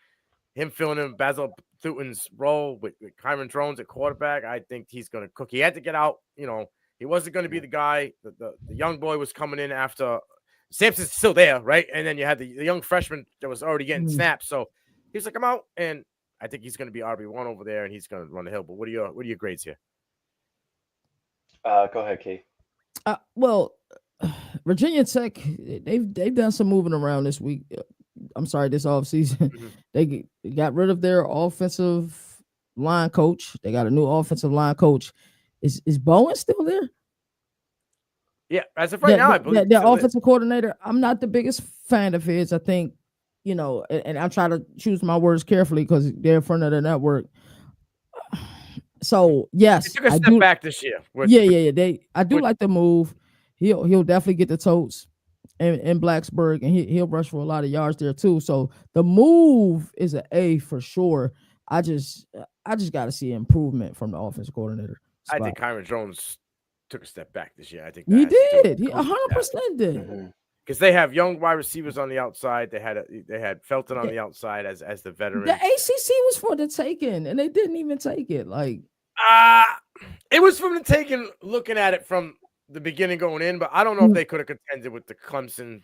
him filling in Basil Thuton's role with Kyron Drones at quarterback, I think he's going to cook. He had to get out. He wasn't going to be the guy. The young boy was coming in after – Sampson's still there, right? And then you had the young freshman that was already getting snaps. So he's like, I'm out, and I think he's going to be RB1 over there, and he's going to run the hill. But what are your grades here? Go ahead, Kate. Well, Virginia Tech, they've done some moving around this week. This offseason. They got rid of their offensive line coach. They got a new offensive line coach. Is Bowen still there? Yeah, as of right now, I believe their offensive coordinator. I'm not the biggest fan of his. I think, and I'm trying to choose my words carefully because they're in front of the network. So yes, they took a step back this year. Yeah. I do like the move. He'll definitely get the totes in Blacksburg, and he'll rush for a lot of yards there too. So the move is an A for sure. I just got to see improvement from the offensive coordinator spot. I think Kyron Jones took a step back this year. I think he did. He 100% did. Because they have young wide receivers on the outside. They had Felton on the outside as the veteran. The ACC was for the taking, and they didn't even take it. It was from the taking. Looking at it from the beginning going in, but I don't know if they could have contended with the Clemson.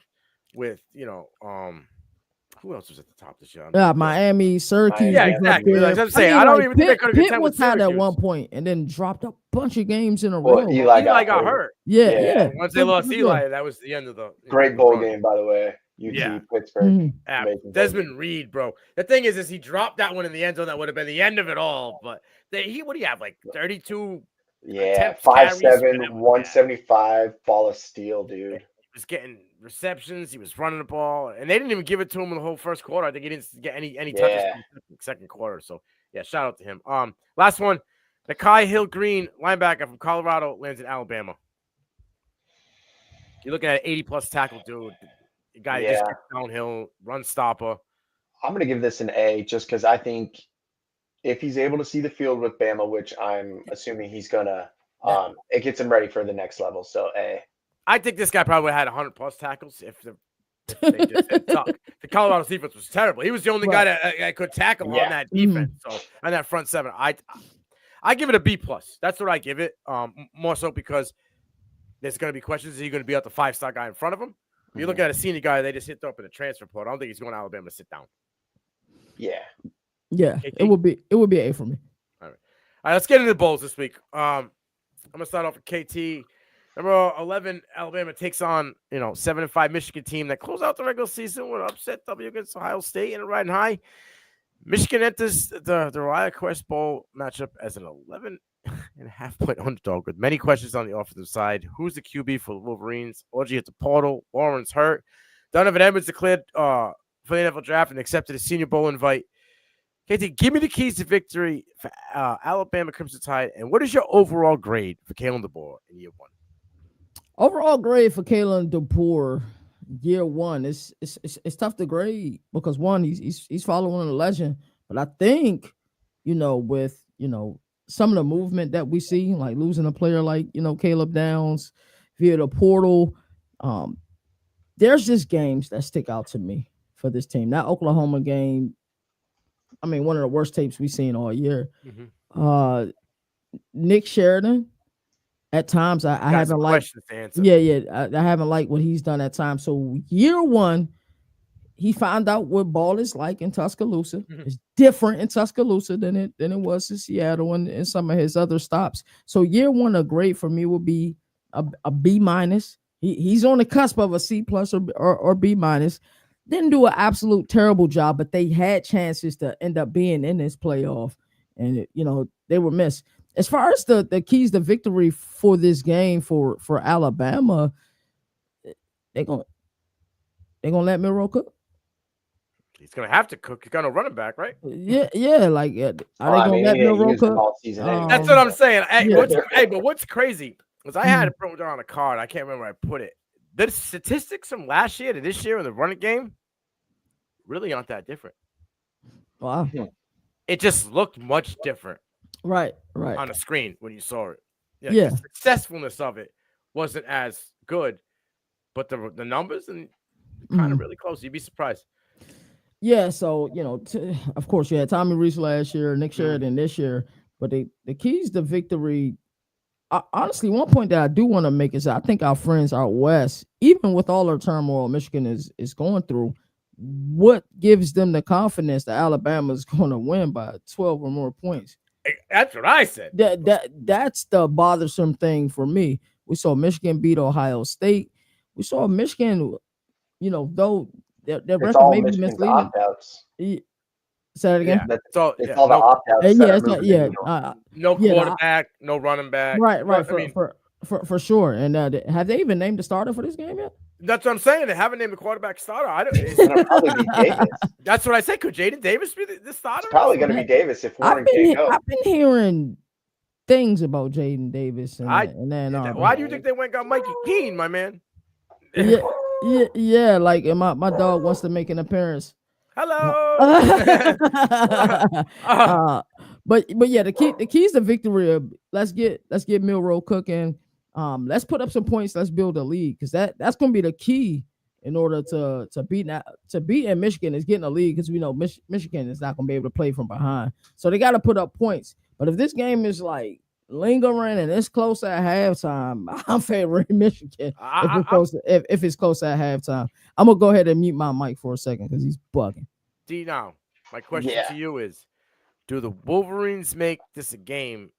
With who else was at the top this year? Miami, Syracuse. Yeah, exactly. Like I'm saying, I don't even think they could have contended with Syracuse. Pitt was at one point and then dropped a bunch of games in a row. Eli got hurt. Yeah. Once they lost Eli, that was the end of the great bowl game, by the way. UT Pittsburgh. Desmond Reed, bro. The thing is he dropped that one in the end zone. That would have been the end of it all. But what do you have? 32. Yeah, 5'7", 175, ball of steel, dude. Was getting receptions. He was running the ball, and they didn't even give it to him in the whole first quarter. I think he didn't get any touches in the second quarter. So yeah, shout out to him. Last one, Nakai Hill-Green, linebacker from Colorado, lands in Alabama. You're looking at an 80+ tackle dude, a guy that just gets downhill, run stopper. I'm gonna give this an A just because I think if he's able to see the field with Bama, which I'm assuming he's gonna, it gets him ready for the next level. So A. I think this guy probably had 100+ tackles if they just had tuck. The Colorado defense was terrible. He was the only guy that could tackle on that defense. So on that front seven, I give it a B+. That's what I give it. More so because there's going to be questions. Is he going to be out the 5-star guy in front of him? You look at a senior guy, they just hit up in the transfer portal. I don't think he's going to Alabama to sit down. Yeah. KT? It would be an A for me. All right, let's get into the bowls this week. I'm going to start off with KT. Number 11, Alabama takes on, 7-5 Michigan team that closed out the regular season with an upset W against Ohio State and riding high. Michigan enters the Ryan Quest Bowl matchup as an 11.5-point underdog with many questions on the offensive side. Who's the QB for the Wolverines? Orji at the portal. Warren's hurt. Donovan Edmonds declared for the NFL draft and accepted a Senior Bowl invite. KT, give me the keys to victory for Alabama Crimson Tide, and what is your overall grade for Kalen DeBoer in year one? Overall grade for Kalen DeBoer, year one, it's tough to grade because one, he's following a legend, but I think with some of the movement that we see, like losing a player like Caleb Downs via the portal, there's just games that stick out to me for this team. That Oklahoma game, I mean, one of the worst tapes we've seen all year. Nick Sheridan. At times, I haven't liked. I haven't liked what he's done at times. So year one, he found out what ball is like in Tuscaloosa. It's different in Tuscaloosa than it was in Seattle and some of his other stops. So year one, a grade for me would be a B-. He's on the cusp of a C plus or B minus. Didn't do an absolute terrible job, but they had chances to end up being in this playoff, and they were missed. As far as the keys to victory for this game for Alabama, they're gonna let Milroe cook. He's gonna have to cook. He's gonna run him back, right? Yeah. Like, are they gonna let he ain't Milroe used him cook? all season anyway. That's what I'm saying. Hey, Yeah. but what's crazy was I had it broken down on a card. I can't remember where I put it. The statistics from last year to this year in the running game really aren't that different. Wow. It just looked much different. Right. On the screen when you saw it. Yeah. The successfulness of it wasn't as good, but the numbers and kind of really close. You'd be surprised. Yeah, so of course you had Tommy Reese last year, Nick Sheridan this year, but the keys to victory. Honestly, one point that I do want to make is I think our friends out west, even with all the turmoil Michigan is going through, what gives them the confidence that Alabama is going to win by 12 or more points? That's what I said. That's the bothersome thing for me. We saw Michigan beat Ohio State. We saw Michigan, though their record may be misleading. Opt-outs. Say that again. Yeah, it's all the opt-outs. No quarterback, no running back. Right. For sure. And have they even named the starter for this game yet? That's what I'm saying. They haven't named the quarterback starter. It's gonna probably be Davis. That's what I say. Could Jaden Davis be the starter? It's probably going to be Davis if Warren can't go. I've been hearing things about Jaden Davis and why do you think they went and got Mikey Keene, my man? Yeah. Like, my dog wants to make an appearance. Hello. But yeah, the keys to victory. Let's get Milroe cooking. Let's put up some points. Let's build a lead, because that's going to be the key in order to beat in Michigan is getting a lead, because we know Michigan is not going to be able to play from behind. So they got to put up points. But if this game is like lingering and it's close at halftime, I'm favoring Michigan. If it's close at halftime, I'm gonna go ahead and mute my mic for a second because he's bugging. D, now my question to you is: do the Wolverines make this a game,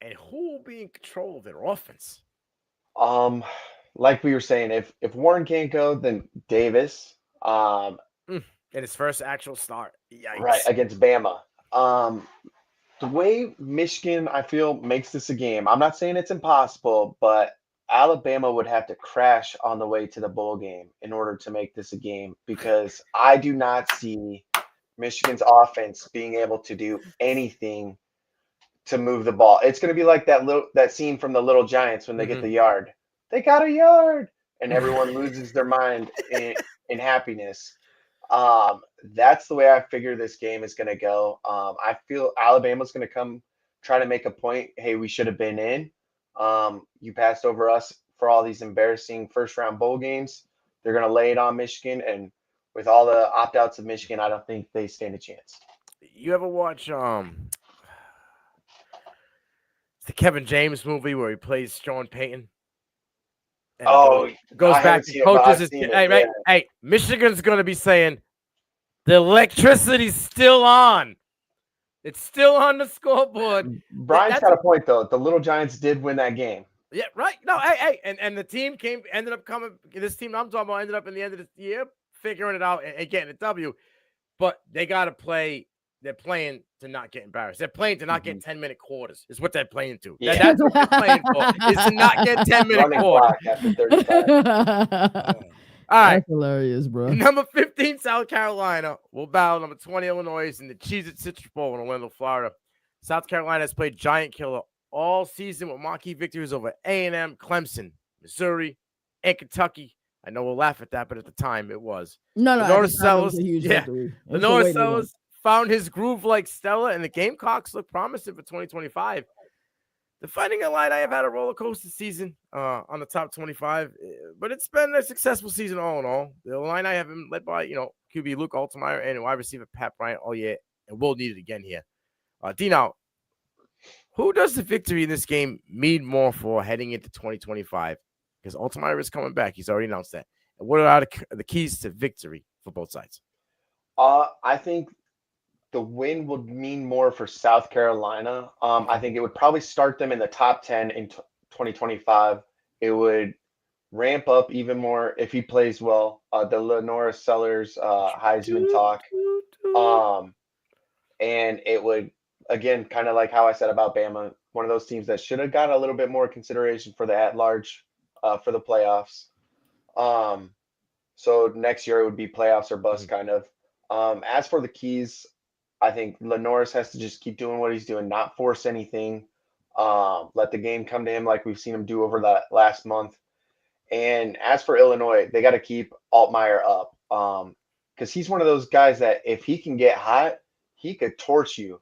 and who will be in control of their offense? Like we were saying, if Warren can't go, then Davis. In his first actual start, yikes. Right, against Bama. The way Michigan, I feel, makes this a game, I'm not saying it's impossible, but Alabama would have to crash on the way to the bowl game in order to make this a game, because I do not see Michigan's offense being able to do anything to move the ball. It's going to be like that scene from the Little Giants when they get the yard. They got a yard, and everyone loses their mind in happiness. That's the way I figure this game is going to go. I feel Alabama's going to come try to make a point. Hey, we should have been in. You passed over us for all these embarrassing first-round bowl games. They're going to lay it on Michigan, and with all the opt-outs of Michigan, I don't think they stand a chance. You ever watch the Kevin James movie where he plays Sean Payton? And goes back to coaches. Hey, Michigan's going to be saying the electricity's still on. It's still on the scoreboard. Brian's got a point, though. The Little Giants did win that game. Yeah, right. No, hey, and the team ended up coming. This team I'm talking about ended up in the end of the year figuring it out and getting a W. But they got to play. They're playing to not get embarrassed. They're playing to not get 10-minute quarters. Is what they're playing to. Yeah. That's what they're playing for. Is to not get 10-minute quarters. All right. That's hilarious, bro. Number 15, South Carolina will battle number 20, Illinois, in the Cheez-It Citrus Bowl in Orlando, Florida. South Carolina has played giant killer all season with marquee victories over A&M, Clemson, Missouri, and Kentucky. I know we'll laugh at that, but at the time it was. No, Lenore Sellers found his groove like Stella, and the Gamecocks look promising for 2025. The Fighting Illini have had a roller coaster season on the top 25, but it's been a successful season all in all. The Illini have been led by, QB Luke Altmaier and wide receiver Pat Bryant all year, and we'll need it again here. Dino, who does the victory in this game mean more for heading into 2025? Because Altmaier is coming back. He's already announced that. And what are the keys to victory for both sides? I think the win would mean more for South Carolina. I think it would probably start them in the top 10 in 2025. It would ramp up even more if he plays well. The Lenora Sellers Heisman talk. And it would, again, kind of like how I said about Bama, one of those teams that should have got a little bit more consideration for the at-large for the playoffs. So next year it would be playoffs or bust kind of. As for the keys, I think Lenoris has to just keep doing what he's doing, not force anything. Let the game come to him like we've seen him do over that last month. And as for Illinois, they got to keep Altmaier up because he's one of those guys that if he can get hot, he could torch you.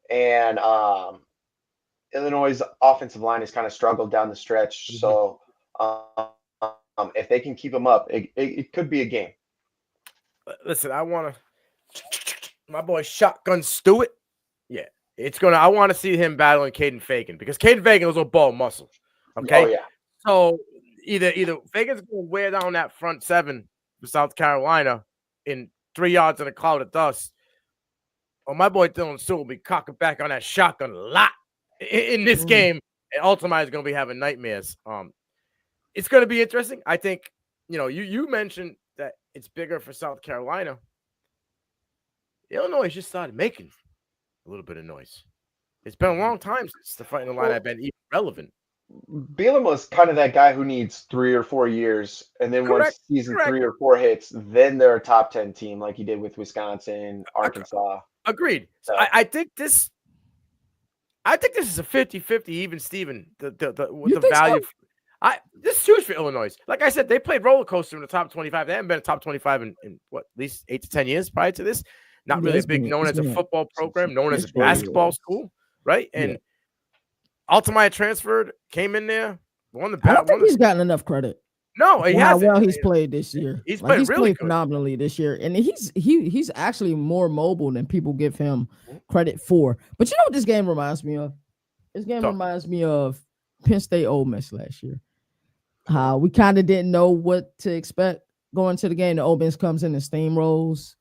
And Illinois' offensive line has kind of struggled down the stretch. Mm-hmm. So if they can keep him up, it could be a game. Listen, I want to – my boy Shotgun Stewart. Yeah, I want to see him battling Caden Fagan because Caden Fagan was a ball muscle. Okay? Oh, yeah. So either Fagan's going to wear down that front seven for South Carolina in 3 yards in a cloud of dust, or my boy Dylan Stewart will be cocking back on that shotgun a lot in this game, and Ultimate is going to be having nightmares. It's going to be interesting. I think, you mentioned that it's bigger for South Carolina. Illinois just started making a little bit of noise. It's been a long time since the fighting line had been even relevant. Bielema was kind of that guy who needs 3 or 4 years, and then once season 3 or 4 hits, then they're a top 10 team like he did with Wisconsin, Arkansas. Agreed. So I think this is a 50-50 even Steven. The value. So? This is huge for Illinois. Like I said, they played roller coaster in the top 25. They haven't been a top 25 in what, at least 8 to 10 years prior to this. Not really known as a football program, known as a basketball school, right? And Altamaya transferred, came in there, won the battle. I don't think he's gotten enough credit. No, he hasn't. How well he's played this year. He's played really good. Phenomenally this year, and he's actually more mobile than people give him credit for. But you know what this game reminds me of? This game reminds me of Penn State Ole Miss last year. We kind of didn't know what to expect going to the game. The Ole Miss comes in and steamrolls.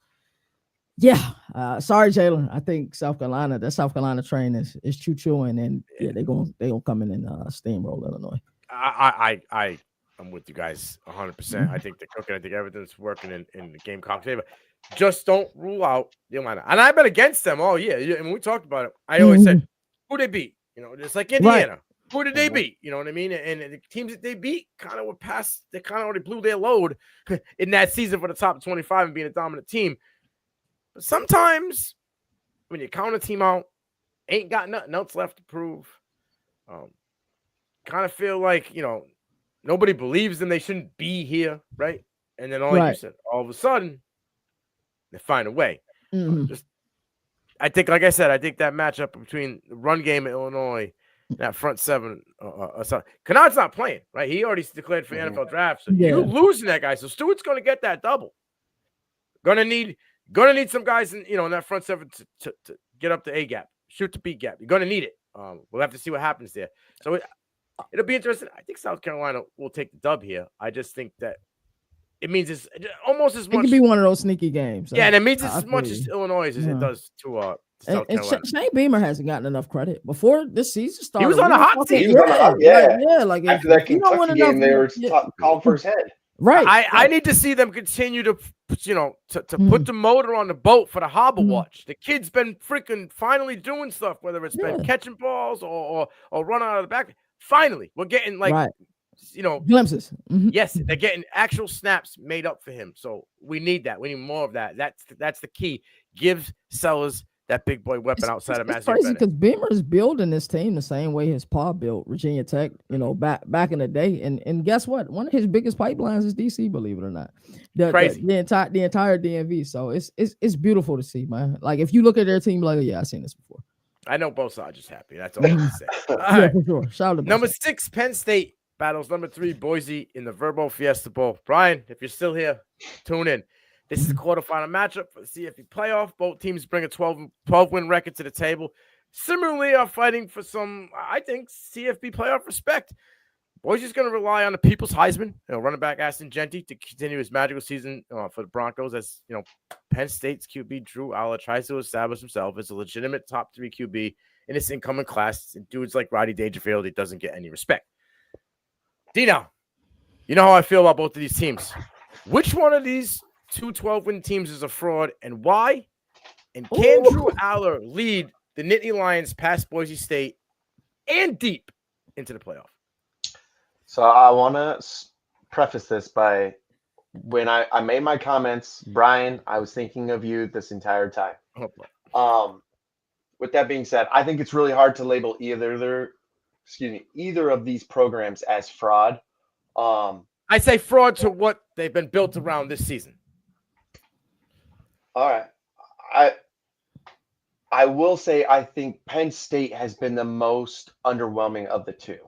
Yeah, sorry, Jalen. I think South Carolina train is choo-chooing, and they gonna come in and steamroll Illinois. I'm with you guys 100%. I think they're cooking. I think everything's working in the Gamecock favor. Just don't rule out the Illinois. And I've been against them all year. And we talked about it. I always said, who they beat? Just like Indiana. Right. Who did they beat? You know what I mean? And the teams that they beat kind of were past. They kind of already blew their load in that season for the top 25 and being a dominant team. But sometimes when you count a team out, ain't got nothing else left to prove. Kind of feel like, nobody believes them. They shouldn't be here, right? And then all you said, all of a sudden, they find a way. I think, like I said, I think that matchup between the run game in Illinois, that front seven, Kennard's not playing, right? He already declared for the NFL draft. So you're losing that guy. So Stewart's going to get that double. Gonna need some guys in that front seven to get up the A gap, shoot the B gap. You're gonna need it. We'll have to see what happens there. So it'll be interesting. I think South Carolina will take the dub here. I just think that it means it's almost as much. It could be one of those sneaky games. Yeah, and it means as much as Illinois as it does to South Carolina. And Shane Beamer hasn't gotten enough credit before this season started. He was on a hot seat. Like after that Kentucky game, they were calling for his head. Right. I need to see them continue to put the motor on the boat for the harbor watch. The kid's been freaking finally doing stuff, whether it's been catching balls or running out of the back. Finally, we're getting glimpses. Yes, they're getting actual snaps made up for him. So we need that. We need more of that. That's the key. Give Sellers that big boy weapon outside of Matthew. It's crazy because Beamer is building this team the same way his pa built Virginia Tech, back in the day. And guess what? One of his biggest pipelines is DC, believe it or not. The entire DMV. So it's beautiful to see, man. Like if you look at their team, like, yeah, I've seen this before. I know both sides just happy. That's all I can say. All right. For sure. Shout out to number 6, Penn State battles number 3, Boise in the Verbo Fiesta Bowl. Brian, if you're still here, tune in. This is the quarterfinal matchup for the CFB playoff. Both teams bring a 12-win record to the table. Similarly, are fighting for some, I think, CFB playoff respect. Boise's going to rely on the people's Heisman, running back Aston Genty, to continue his magical season for the Broncos. As Penn State's QB Drew Aller tries to establish himself as a legitimate top 3 QB in his incoming class. And dudes like Roddy Dangerfield, he doesn't get any respect. Dino, You know how I feel about both of these teams. Which one of these two 12-win teams is a fraud and why? And can Drew Aller lead the Nittany Lions past Boise State and deep into the playoff? So I want to preface this by when I made my comments, Brian, I was thinking of you this entire time. With that being said, I think it's really hard to label either of these programs as fraud. I say fraud to what they've been built around this season. All right. I will say I think Penn State has been the most underwhelming of the two.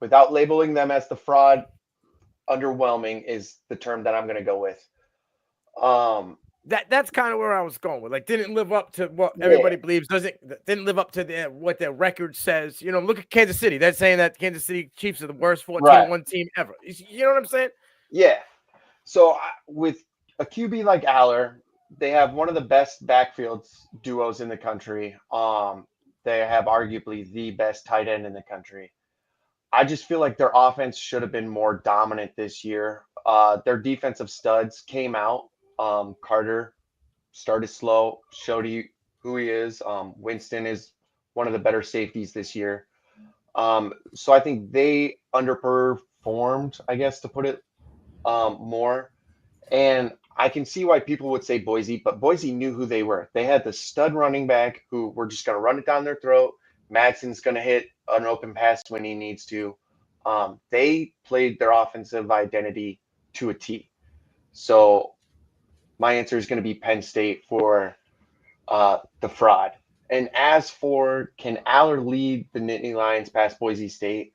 Without labeling them as the fraud, underwhelming is the term that I'm going to go with. That's kind of where I was going with. Like, didn't live up to what everybody believes. Didn't live up to what their record says. You know, look at Kansas City. They're saying that Kansas City Chiefs are the worst 14-1 team ever. You know what I'm saying? Yeah. So with a QB like Aller, they have one of the best backfield duos in the country. They have arguably the best tight end in the country. I just feel like their offense should have been more dominant this year. Their defensive studs came out. Carter started slow, showed you who he is. Winston is one of the better safeties this year. So I think they underperformed, I guess, to put it more. And I can see why people would say Boise, but Boise knew who they were. They had the stud running back who were just going to run it down their throat. Madsen's going to hit an open pass when he needs to. They played their offensive identity to a T. So my answer is going to be Penn State for the fraud. And as for can Aller lead the Nittany Lions past Boise State,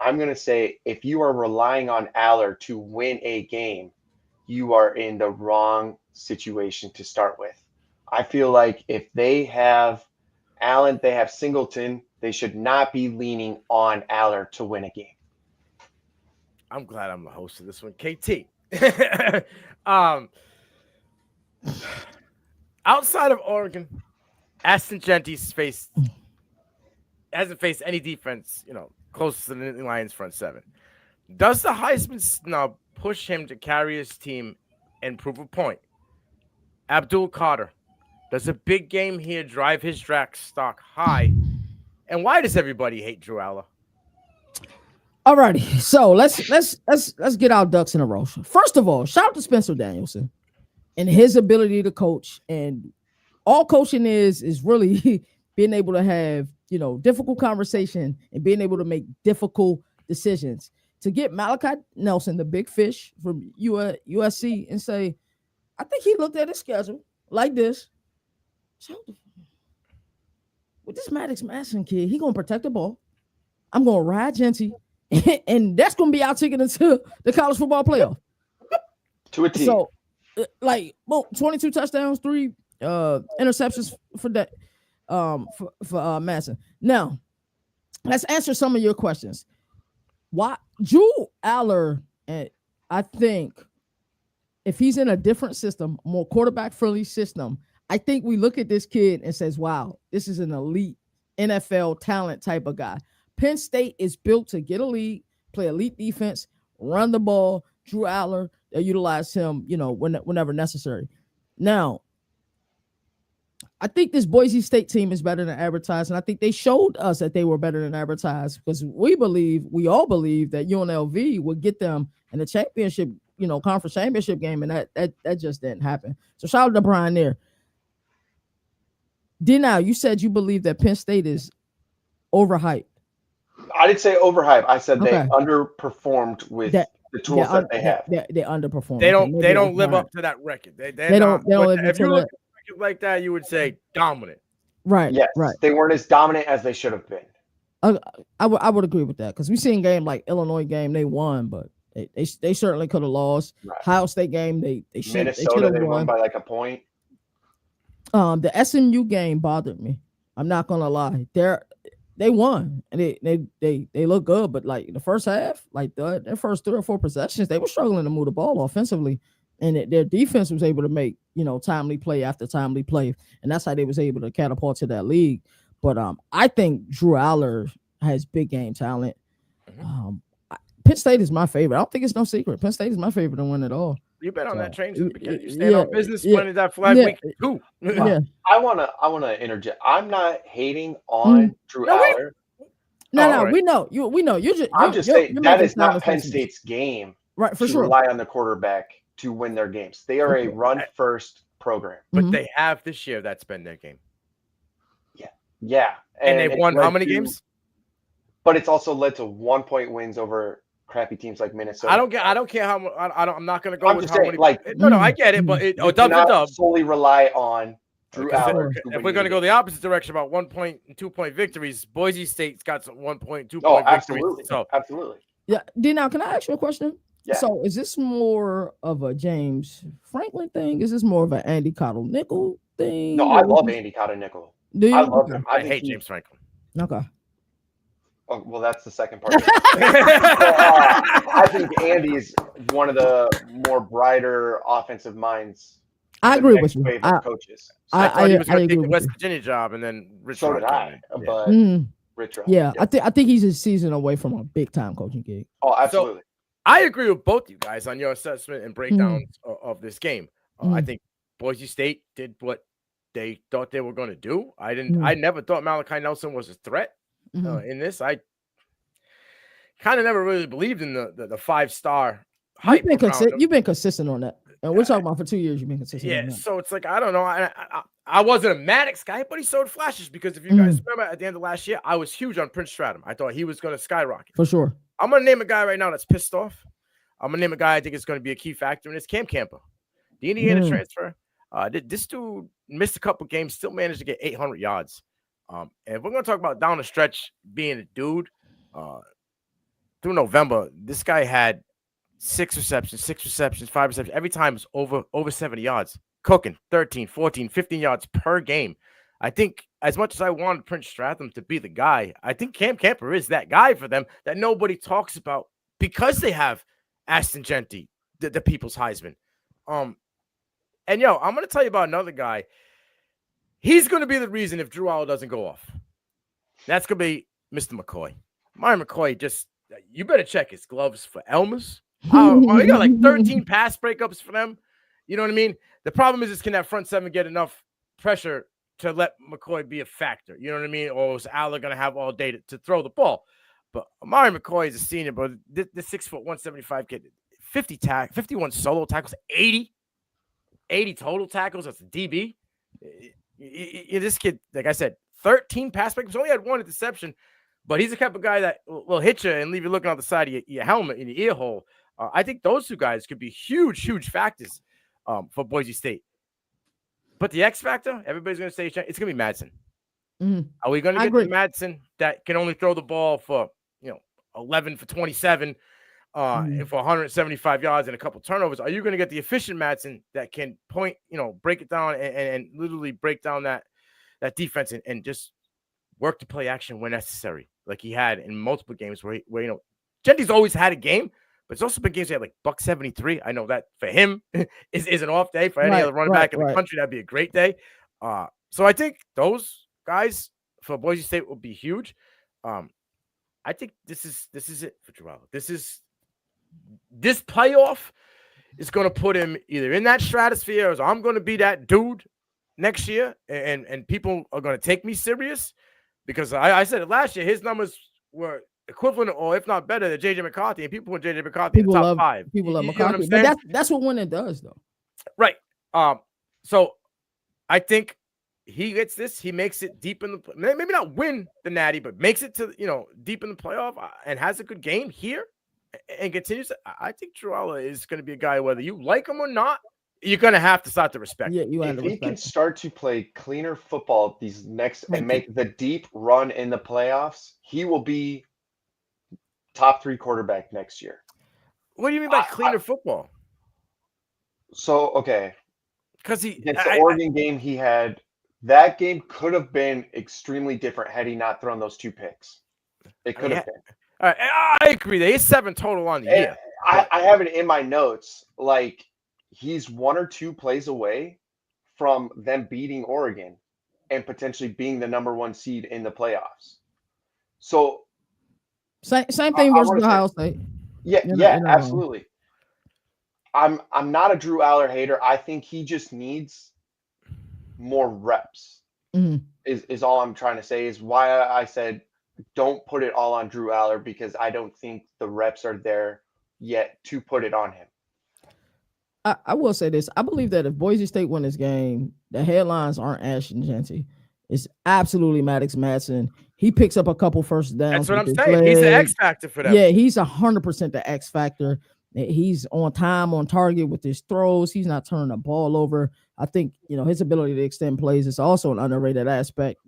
I'm going to say if you are relying on Aller to win a game, you are in the wrong situation to start with. I feel like if they have Allen, they have Singleton, they should not be leaning on Aller to win a game. I'm glad I'm the host of this one. KT. Outside of Oregon, Aston Genty hasn't faced any defense, close to the Nittany Lions front seven. Does the Heisman snub push him to carry his team and prove a point? Abdul Carter, does a big game here drive his draft stock high? And why does everybody hate Drew Aller? Alrighty, so let's get our ducks in a row. First of all, shout out to Spencer Danielson and his ability to coach. And all coaching is really being able to have difficult conversation and being able to make difficult decisions. To get Malachi Nelson, the big fish from USC, and say, I think he looked at his schedule like this. With this Maddox Madsen kid, he gonna protect the ball. I'm gonna ride Genty, and that's gonna be our ticket into the college football playoff. To a T. So, 22 touchdowns, 3 interceptions for that for Madsen. Now, let's answer some of your questions. Why Drew Aller? And I think if he's in a different system, more quarterback-friendly system, I think we look at this kid and says, wow, this is an elite NFL talent type of guy. Penn State is built to get a lead, play elite defense, run the ball. Drew Aller, they'll utilize him, whenever necessary. Now, I think this Boise State team is better than advertised, and I think they showed us that they were better than advertised because we all believe that UNLV would get them in the championship, conference championship game, and that just didn't happen. So shout out to Brian there. Now you said you believe that Penn State is overhyped. I didn't say overhyped. I said they underperformed with the tools that they have. They underperform. They don't live up to that record. They don't live up to that. Like that, you would say dominant. Right. Yes. Right. They weren't as dominant as they should have been. I would agree with that because we seen game like Illinois game they won, but they certainly could have lost. Right. Ohio State game they should have won by like a point. The SMU game bothered me. I'm not gonna lie. They won and they look good, but like the first half, like their first 3 or 4 possessions, they were struggling to move the ball offensively. And their defense was able to make, timely play after timely play. And that's how they was able to catapult to that league. But I think Drew Aller has big game talent. Penn State is my favorite. I don't think it's no secret. Penn State is my favorite to win it all. You've been on that train So, since the beginning. You stayed on business, winning that flag week too. Yeah. I wanna interject. I'm not hating on Drew Aller. No, we know you. We know I'm just saying that is not Penn State's game, right? For to sure, rely on the quarterback to win their games. They are a run-first program, but they have this year. That's been their game. Yeah, and they've won how many games? But it's also led to 1-point wins over crappy teams like Minnesota. I don't care how much. I'm not going to go I'm with just how saying, many. No, I get it, but dub solely rely on Drew Aller. If we're going to go the opposite direction about 1 point and 2 point victories, Boise State's got some 1 point, 2 point victories. So absolutely. Yeah. Now, can I ask you a question? Yeah. So, is this more of a James Franklin thing? Is this more of an Andy Cottle Nickel thing? No, I love Andy Cottle Nickel. Do you? I love him. I hate James Franklin. Okay. Oh, well, that's the second part. I think Andy is one of the more brighter offensive minds. I agree with you. Coaches. I thought he was going to take the West Virginia job, and then Rich. So did I. But Rich. Yeah, I think he's a season away from a big time coaching gig. Oh, absolutely. So, I agree with both you guys on your assessment and breakdowns of this game. I think Boise State did what they thought they were going to do. I never thought Malachi Nelson was a threat in this. I kind of never really believed in the 5-star hype. You've been consistent on that, and we're talking about for 2 years. You've been consistent. Yeah, so it's like I don't know. I wasn't a Maddox guy, but he showed flashes because if you guys remember at the end of last year, I was huge on Prince Stratum. I thought he was going to skyrocket for sure. I'm going to name a guy right now that's pissed off. I'm going to name a guy I think is going to be a key factor in this. Cam Camper, the Indiana transfer. This dude missed a couple games, still managed to get 800 yards. And if we're going to talk about down the stretch being a dude, through November, this guy had 6 receptions, 5 receptions. Every time it's over 70 yards. Cooking 13, 14, 15 yards per game. I think as much as I wanted Prince Stratham to be the guy, I think Cam Camper is that guy for them that nobody talks about because they have Ashton Genty, the people's Heisman. And I'm going to tell you about another guy. He's going to be the reason if Drew Aller doesn't go off. That's going to be Mr. McCoy. Myron McCoy you better check his gloves for Elmer's. He got like 13 pass breakups for them. You know what I mean? The problem is can that front seven get enough pressure to let McCoy be a factor? You know what I mean? Or is Aller going to have all day to throw the ball? But Amari McCoy is a senior, but the 6 foot 175 kid, 51 solo tackles, 80 total tackles. That's a DB. This kid, like I said, 13 pass breakups. Only had 1 interception, but he's the type of guy that will hit you and leave you looking on the side of your helmet in your ear hole. I think those 2 guys could be huge factors for Boise State. But the X factor, everybody's going to say it's going to be Madsen. Are we going to get the Madsen that can only throw the ball for 11 for 27 and for 175 yards and a couple turnovers? Are you going to get the efficient Madsen that can break it down and literally break down that defense and just work the play action when necessary, like he had in multiple games where Genty's always had a game, but it's also been games he had like $173. I know that for him is an off day. For any other running back in the country, that'd be a great day. So I think those guys for Boise State will be huge. I think this is it for Drew Aller. This playoff is going to put him either in that stratosphere as I'm going to be that dude next year, and people are going to take me serious because I said it last year. His numbers were equivalent or if not better than JJ McCarthy, and people put JJ McCarthy in the top 5. People love McCarthy, but that's what winning does, though. Right. So I think he gets this. He makes it deep in the maybe not win the Natty, but makes it to deep in the playoff and has a good game here and continues. I think Drew Aller is going to be a guy whether you like him or not. You're going to have to start to respect him. If he can start to play cleaner football and make the deep run in the playoffs, he will be top 3 quarterback next year. What do you mean by cleaner football? So, okay. Because the Oregon game he had, that game could have been extremely different had he not thrown those 2 picks. It could have been. All right, I agree. There is 7 total on the year. I have it in my notes. Like, he's 1 or 2 plays away from them beating Oregon and potentially being the number 1 seed in the playoffs. So same thing versus Ohio State. Yeah, You're yeah, not wrong. absolutely. I'm not a Drew Aller hater. I think he just needs more reps. Mhm. Is all I'm trying to say. Is why I said don't put it all on Drew Aller, because I don't think the reps are there yet to put it on him. I will say this. I believe that if Boise State win this game, the headlines aren't Ashton Genty. It's absolutely Maddox Madsen. He picks up a couple first downs. That's what with I'm his saying. He's the leg. X factor for them. Yeah, he's 100% the X factor. He's on time, on target with his throws. He's not turning the ball over. I think his ability to extend plays is also an underrated aspect.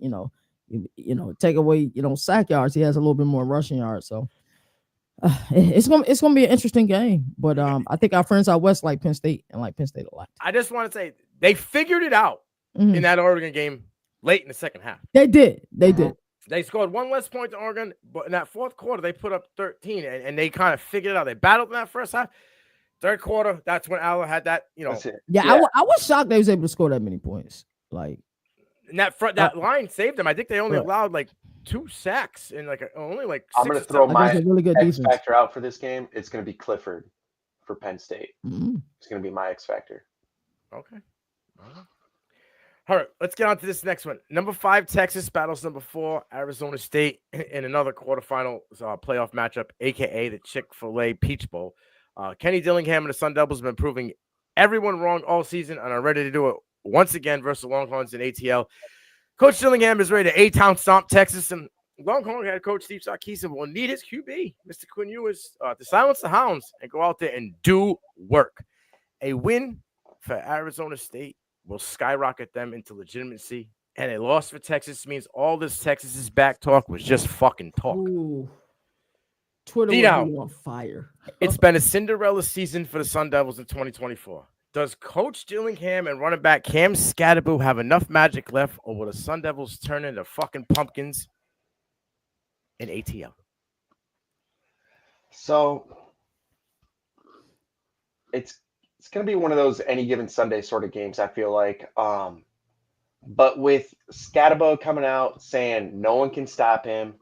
Take away sack yards. He has a little bit more rushing yards. So it's gonna be an interesting game. But I think our friends out west like Penn State and like Penn State a lot. I just want to say they figured it out in that Oregon game late in the second half. They did. They did. They scored one less point to Oregon, but in that fourth quarter, they put up 13, and they kind of figured it out. They battled in that first half. Third quarter, that's when Aller had that, Yeah. I was shocked they was able to score that many points. Like, and that line saved them. I think they only allowed like 2 sacks and only like 6. I'm going to throw my really good X factor out for this game. It's going to be Clifford for Penn State. It's going to be my X factor. Okay. All right, let's get on to this next one. Number 5, Texas battles number 4, Arizona State in another quarterfinal playoff matchup, a.k.a. the Chick-fil-A Peach Bowl. Kenny Dillingham and the Sun Devils have been proving everyone wrong all season and are ready to do it once again versus the Longhorns in ATL. Coach Dillingham is ready to A-Town stomp Texas, and Longhorn head coach Steve Sarkisian will need his QB, Mr. Quinn Ewers, to silence the Hounds and go out there and do work. A win for Arizona State will skyrocket them into legitimacy, and a loss for Texas means all this Texas's back talk was just fucking talk. Ooh. Twitter will be on fire. It's been a Cinderella season for the Sun Devils in 2024. Does Coach Dillingham and running back Cam Scatterboo have enough magic left, or will the Sun Devils turn into fucking pumpkins in ATL? So it's going to be one of those any given Sunday sort of games, I feel like. But with Scatterbo coming out saying no one can stop him,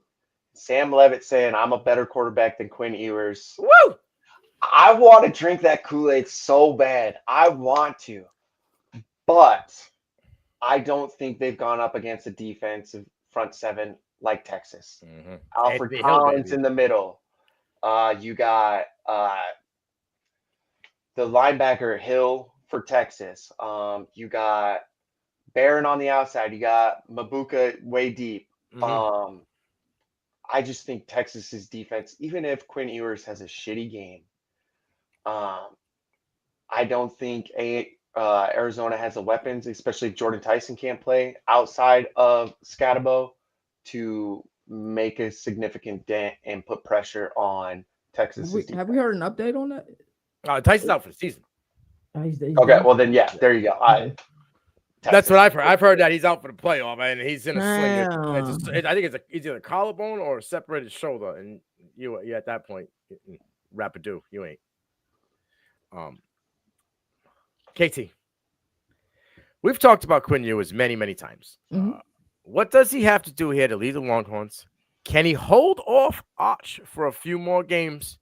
Sam Levitt saying I'm a better quarterback than Quinn Ewers. Woo! I want to drink that Kool-Aid so bad. I want to. But I don't think they've gone up against a defensive front seven like Texas. Alfred Collins in the middle. You got the linebacker Hill for Texas. You got Barron on the outside. You got Mabuka way deep. I just think Texas's defense, even if Quinn Ewers has a shitty game, I don't think Arizona has the weapons, especially if Jordan Tyson can't play outside of Scatterbo, to make a significant dent and put pressure on Texas. Have we heard an update on that? Tyson's out for the season. Okay, well then, yeah, there you go. That's what I've heard. I've heard that he's out for the playoff, and he's in a sling. I think it's either a collarbone or a separated shoulder, and you at that point, rapido, you ain't. KT, we've talked about Quinn Ewers many, many times. What does he have to do here to lead the Longhorns? Can he hold off Arch for a few more games?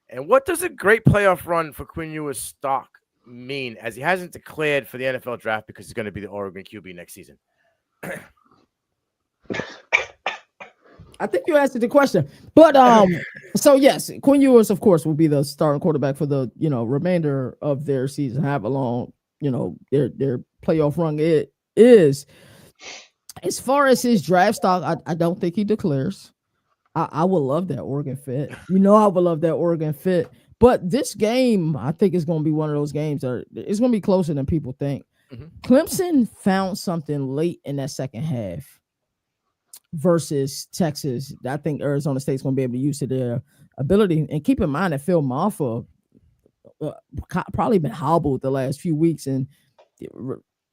And what does a great playoff run for Quinn Ewers' stock mean, as he hasn't declared for the NFL draft because he's going to be the Oregon QB next season? I think you answered the question, but so yes, Quinn Ewers, of course, will be the starting quarterback for the remainder of their season. However long their playoff run it is. As far as his draft stock, I don't think he declares. I would love that Oregon fit. I would love that Oregon fit. But this game, I think, is going to be one of those games that it's going to be closer than people think. Clemson found something late in that second half versus Texas. I think Arizona State's going to be able to use to their ability. And keep in mind that Phil Maffa probably been hobbled the last few weeks. And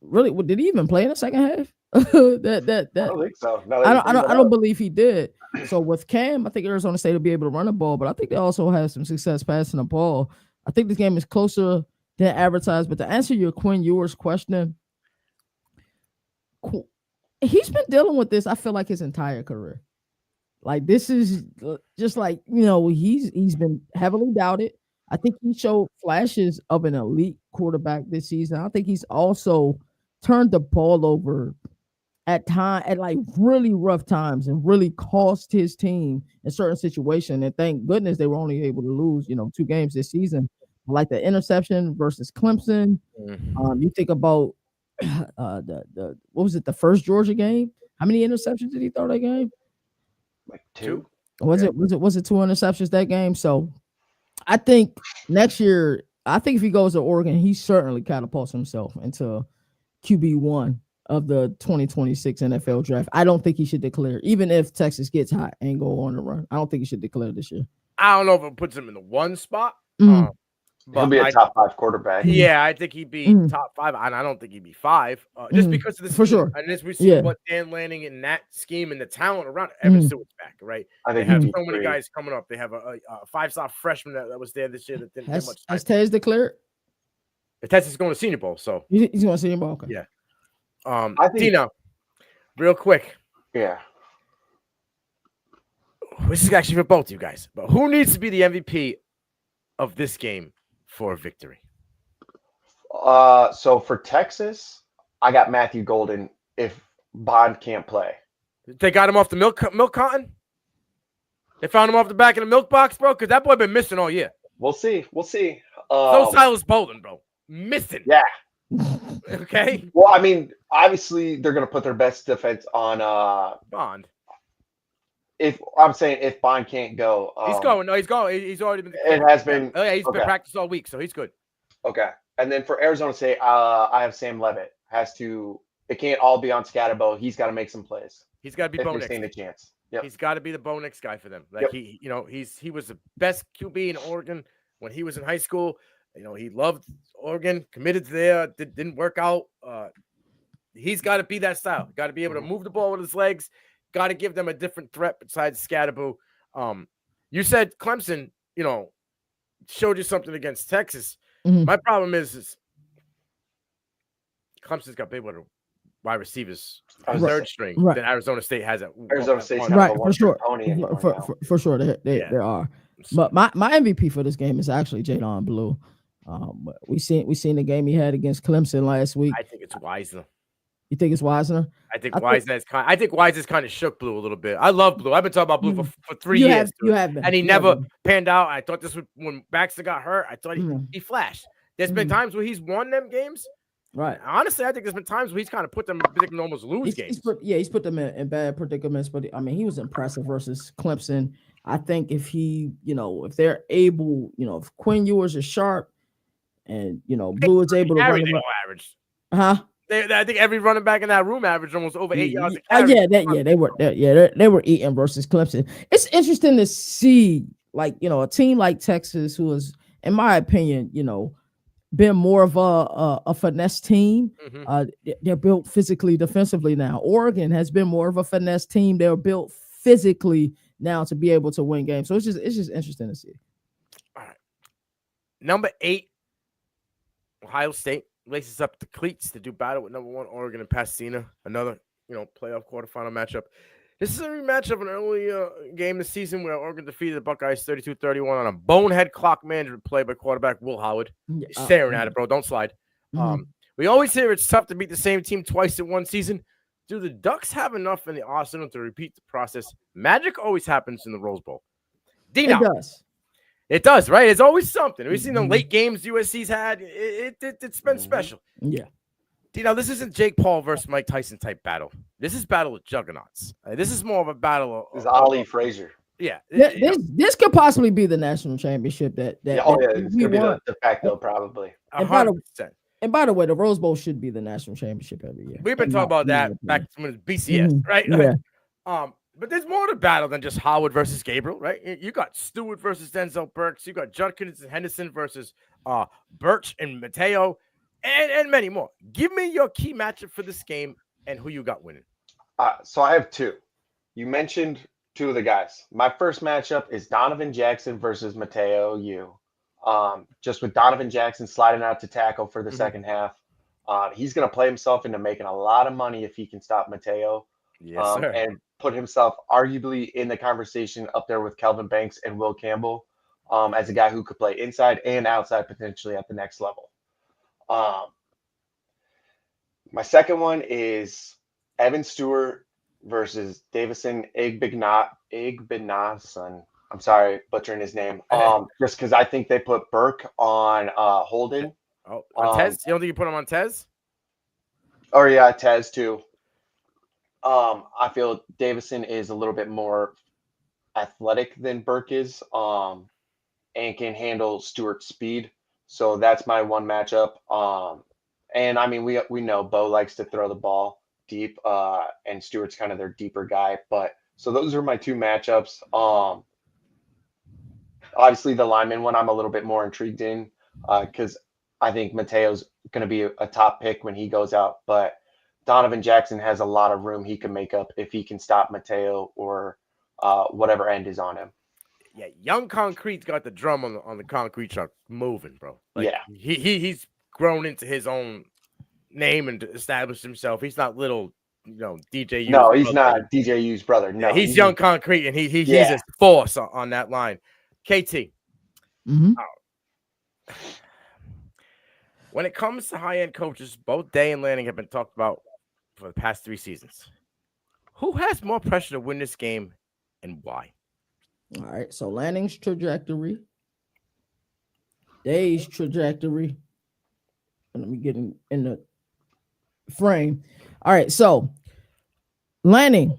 really, did he even play in the second half? I don't think so. I don't believe he did. So with Cam, I think Arizona State will be able to run the ball, but I think they also have some success passing the ball. I think this game is closer than advertised. But to answer your Quinn Ewers question, he's been dealing with this, I feel like, his entire career. Like this is just like he's been heavily doubted. I think he showed flashes of an elite quarterback this season. I think he's also turned the ball over at like really rough times and really cost his team in certain situations. And thank goodness they were only able to lose 2 games this season. Like the interception versus Clemson. You think about the what was it, the first Georgia game? How many interceptions did he throw that game? Like 2. Was it 2 interceptions that game? So I think next year, I think if he goes to Oregon, he certainly catapults himself into QB1 of the 2026 NFL draft. I don't think he should declare, even if Texas gets hot and go on the run. I don't think he should declare this year. I don't know if it puts him in the 1 spot. He'll be a top 5 quarterback. Yeah, I think he'd be top 5, and I don't think he'd be 5, just because of the scheme. For sure. And as we see what Dan Lanning in that scheme and the talent around Evan Stewart's back, right? I think they have so many guys coming up. They have a 5-star freshman that was there this year that didn't get much time. Has Tez declared? Tez is going to Senior Bowl, so he's going to Senior Bowl. Okay. Yeah. I think, Dino, real quick. Yeah. This is actually for both of you guys. But who needs to be the MVP of this game for a victory? So for Texas, I got Matthew Golden if Bond can't play. They got him off the milk carton? They found him off the back of the milk box, bro? Because that boy been missing all year. We'll see. So Silas Bolden, bro. Missing. Yeah. Okay. Well, I mean, obviously they're going to put their best defense on Bond. If Bond can't go, he's going. No, he's going. He's already been. It has been. Oh yeah, he's been practiced all week, so he's good. Okay, and then for Arizona State, I have Sam Levitt. It can't all be on Scatterbo. He's got to make some plays. He's got to be Bo Nix. A chance. Yep. He's got to be the Bo Nix guy for them. Like he was the best QB in Oregon when he was in high school. He loved Oregon, committed to there, didn't work out. He's got to be that style. Got to be able to move the ball with his legs. Got to give them a different threat besides Scatterbo. You said Clemson, showed you something against Texas. My problem is Clemson's got big wide receivers, third string than Arizona State has at Arizona State, for sure. For sure, they are. But my MVP for this game is actually Jadon Blue. We seen the game he had against Clemson last week. I think it's Wisner. You think it's Wisner? I think Wisner's kind of shook Blue a little bit. I love Blue. I've been talking about Blue for 3 years. You have been. And he never panned out. I thought this was when Baxter got hurt. I thought he flashed. There's been times where he's won them games. Right. Honestly, I think there's been times where he's kind of put them in predicament, almost lose games. He's put them in bad predicaments. But I mean, he was impressive versus Clemson. I think if if they're able, if Quinn Ewers is sharp, and Blue is able to run the average. I think every running back in that room averaged almost over 8 yards. They were eating versus Clemson. It's interesting to see, a team like Texas, who is, in my opinion, been more of a finesse team. They're built physically, defensively now. Oregon has been more of a finesse team. They're built physically now to be able to win games. So it's just interesting to see. All right, number 8, Ohio State laces up the cleats to do battle with number 1 Oregon and Pasadena. Another playoff quarterfinal matchup. This is a rematch of an early game this season where Oregon defeated the Buckeyes 32-31 on a bonehead clock management play by quarterback Will Howard. Staring at it, bro. Don't slide. We always hear it's tough to beat the same team twice in one season. Do the Ducks have enough in the arsenal to repeat the process? Magic always happens in the Rose Bowl. Dino. It does, right? It's always something. We've seen the late games USC's had. It's been special. Yeah. This isn't Jake Paul versus Mike Tyson type battle. This is battle of juggernauts. This is more of a battle of Ali Frazier. Yeah. This could possibly be the national championship that it's going to be the de facto probably. 100%. And by the way, the Rose Bowl should be the national championship every year. We've been talking about that back when it was BCS, right? Yeah. But there's more to battle than just Howard versus Gabriel, right? You got Stewart versus Denzel Burks. You got Judkins and Henderson versus Birch and Mateo, and many more. Give me your key matchup for this game and who you got winning. So I have 2. You mentioned 2 of the guys. My first matchup is Donovan Jackson versus Mateo Yu. Just with Donovan Jackson sliding out to tackle for the second half. He's going to play himself into making a lot of money if he can stop Mateo. Yes, sir. and put himself arguably in the conversation up there with Kelvin Banks and Will Campbell as a guy who could play inside and outside potentially at the next level. My second one is Evan Stewart versus Davison Igbenogson. I'm sorry, butchering his name. Just because I think they put Burke on Holden. Oh, on Tez? You don't think you put him on Tez? Or yeah, Tez too. I feel Davison is a little bit more athletic than Burke is, and can handle Stewart's speed. So that's my one matchup. And I mean, we know Bo likes to throw the ball deep, and Stewart's kind of their deeper guy. But so those are my two matchups. Obviously the lineman one I'm a little bit more intrigued in, because I think Mateo's going to be a top pick when he goes out, but Donovan Jackson has a lot of room he can make up if he can stop Mateo or whatever end is on him. Yeah, Young Concrete's got the drum on the concrete truck moving, bro. Like, yeah, he's grown into his own name and established himself. He's not little, DJ. U's no, he's brother. not DJ U's brother. No, Yeah, he's Young Concrete, and he's a force on that line. KT. Mm-hmm. When it comes to high-end coaches, both Day and Lanning have been talked about for the past 3 seasons. Who has more pressure to win this game and why? All right, so Lanning's trajectory, Day's trajectory. And let me get in the frame. All right, so Lanning,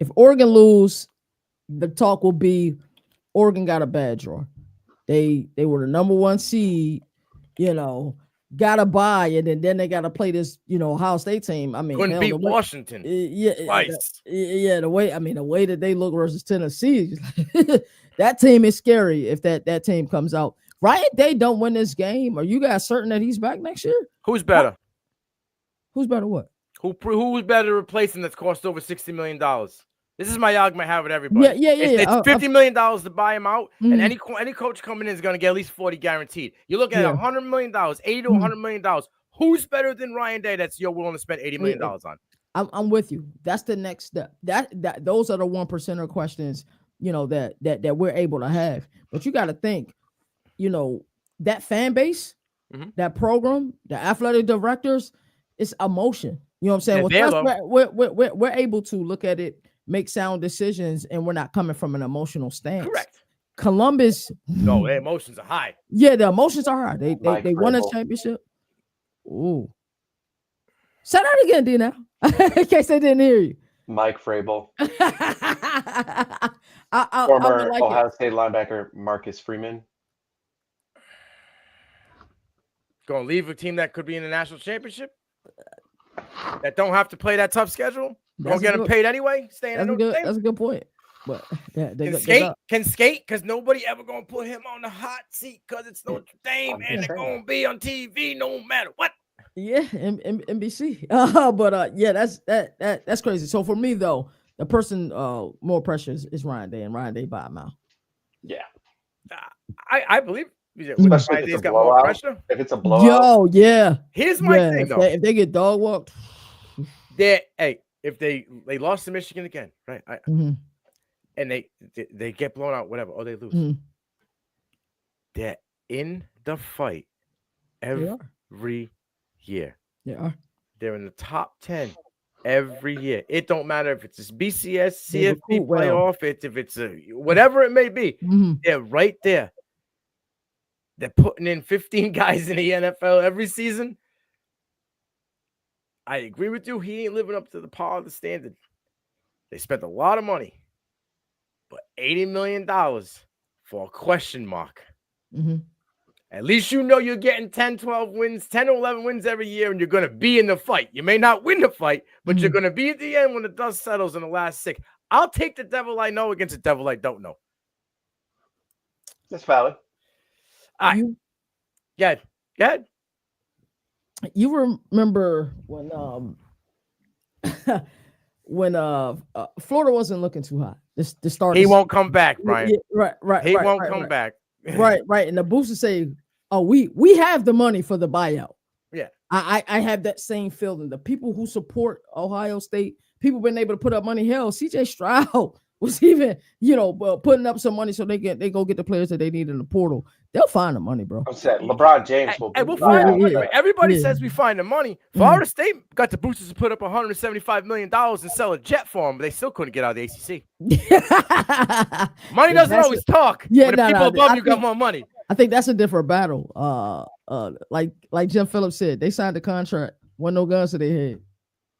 if Oregon lose, the talk will be Oregon got a bad draw. They were the number 1 seed, got a bye, and then they got to play this, Ohio State team. I mean, couldn't beat Washington. Twice. The way that they look versus Tennessee, that team is scary. If that team comes out, Ryan Day don't win this game, are you guys certain that he's back next year? Who's better? Who's better? What? Who's better to replace him? That's cost over $60 million. This is my argument I have with everybody. Yeah. It's $50 million to buy him out, and any coach coming in is going to get at least 40 guaranteed. You look at $100 million, $80 to $100 million. Who's better than Ryan Day that's you're willing to spend $80 million on? I'm with you. That's the next step. That those are the 1%er questions, that we're able to have. But you got to think, that fan base, that program, the athletic directors, it's emotion. You know what I'm saying? Yeah, we're able to look at it, make sound decisions, and we're not coming from an emotional stance. Correct. Columbus. No, their emotions are high. Yeah, the emotions are high. They won a championship. Ooh. Say that again, D now. In case they didn't hear you. Mike Vrabel. I Former like Ohio State linebacker Marcus Freeman. Going to leave a team that could be in the national championship? That don't have to play that tough schedule? Don't get them paid anyway? Staying in Notre Dame? That's a good point. But can skate because nobody ever gonna put him on the hot seat because it's Notre Dame and they're gonna be on TV no matter what. Yeah, NBC. That's crazy. So for me though, the person more pressure is Ryan Day, and Ryan Day by a mile. Yeah, I believe. Especially if it's a blowout. If it's a blowout. Yo, yeah. Here's my thing though. If they get dog walked, if they lost to Michigan again, right? And they get blown out, whatever, or they lose. They're in the fight every year. They are. They're in the top 10 every year. It don't matter if it's a BCS, CFB playoff, if it's a whatever it may be. They're right there. They're putting in 15 guys in the NFL every season. I agree with you. He ain't living up to the par of the standard. They spent a lot of money, but $80 million for a question mark. At least you're getting 10, 12 wins, 10 or 11 wins every year, and you're going to be in the fight. You may not win the fight, but you're going to be at the end when the dust settles in the last 6. I'll take the devil I know against the devil I don't know. That's valid. All right. Good. You remember when Florida wasn't looking too hot. The start. He won't come back, Brian. Yeah, right. He won't come back. right. And the boosters say, "Oh, we have the money for the buyout." Yeah. I have that same feeling. The people who support Ohio State, people been able to put up money. Hell, CJ Stroud was even, putting up some money so they go get the players that they need in the portal. They'll find the money, bro. I'm saying LeBron James will. Hey, we'll find the money. Yeah. Everybody says we find the money. Florida State got the boosters to put up $175 million and sell a jet for them, but they still couldn't get out of the ACC. Money doesn't always talk. Yeah, when the people above you got more money. I think that's a different battle. Like Jim Phillips said, they signed the contract, wasn't no guns to their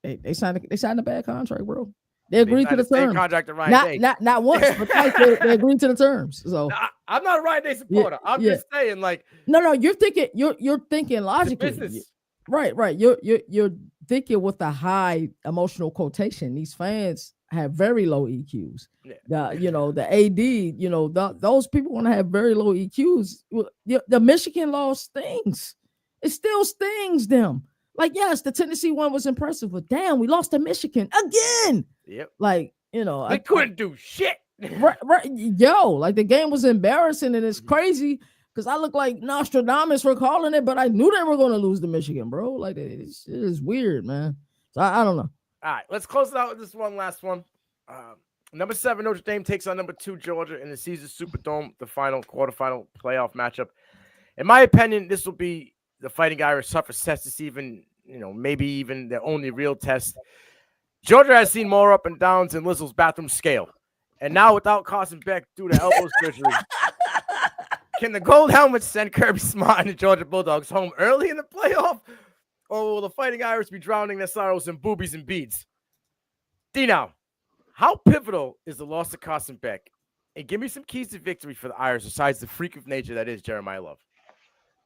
head. They signed a bad contract, bro. They agreed to the terms. Contract to Ryan Day. Not once, but twice they agreed to the terms. So I'm not a Ryan Day supporter. I'm just saying, like, no, you're thinking logically. Business. Right. You're thinking with a high emotional quotation. These fans have very low EQs. Yeah. The AD, those people want to have very low EQs. The Michigan law stings. It still stings them. Like, yes, the Tennessee one was impressive, but damn, we lost to Michigan again. Yep. Like, they couldn't do shit. Right. Like the game was embarrassing, and it's crazy because I look like Nostradamus for calling it, but I knew they were going to lose to Michigan, bro. Like, it is weird, man. So I don't know. All right, let's close it out with this last one. Number 7, Notre Dame takes on number 2, Georgia in the Caesars Superdome, the quarterfinal playoff matchup. In my opinion, this will be the Fighting Irish toughest test this even, maybe even their only real test. Georgia has seen more up and downs than Lizzo's bathroom scale. And now without Carson Beck due to elbow surgery, can the Gold Helmets send Kirby Smart and the Georgia Bulldogs home early in the playoff? Or will the Fighting Irish be drowning their sorrows in boobies and beads? Dino, how pivotal is the loss of Carson Beck? And give me some keys to victory for the Irish besides the freak of nature that is Jeremiah Love.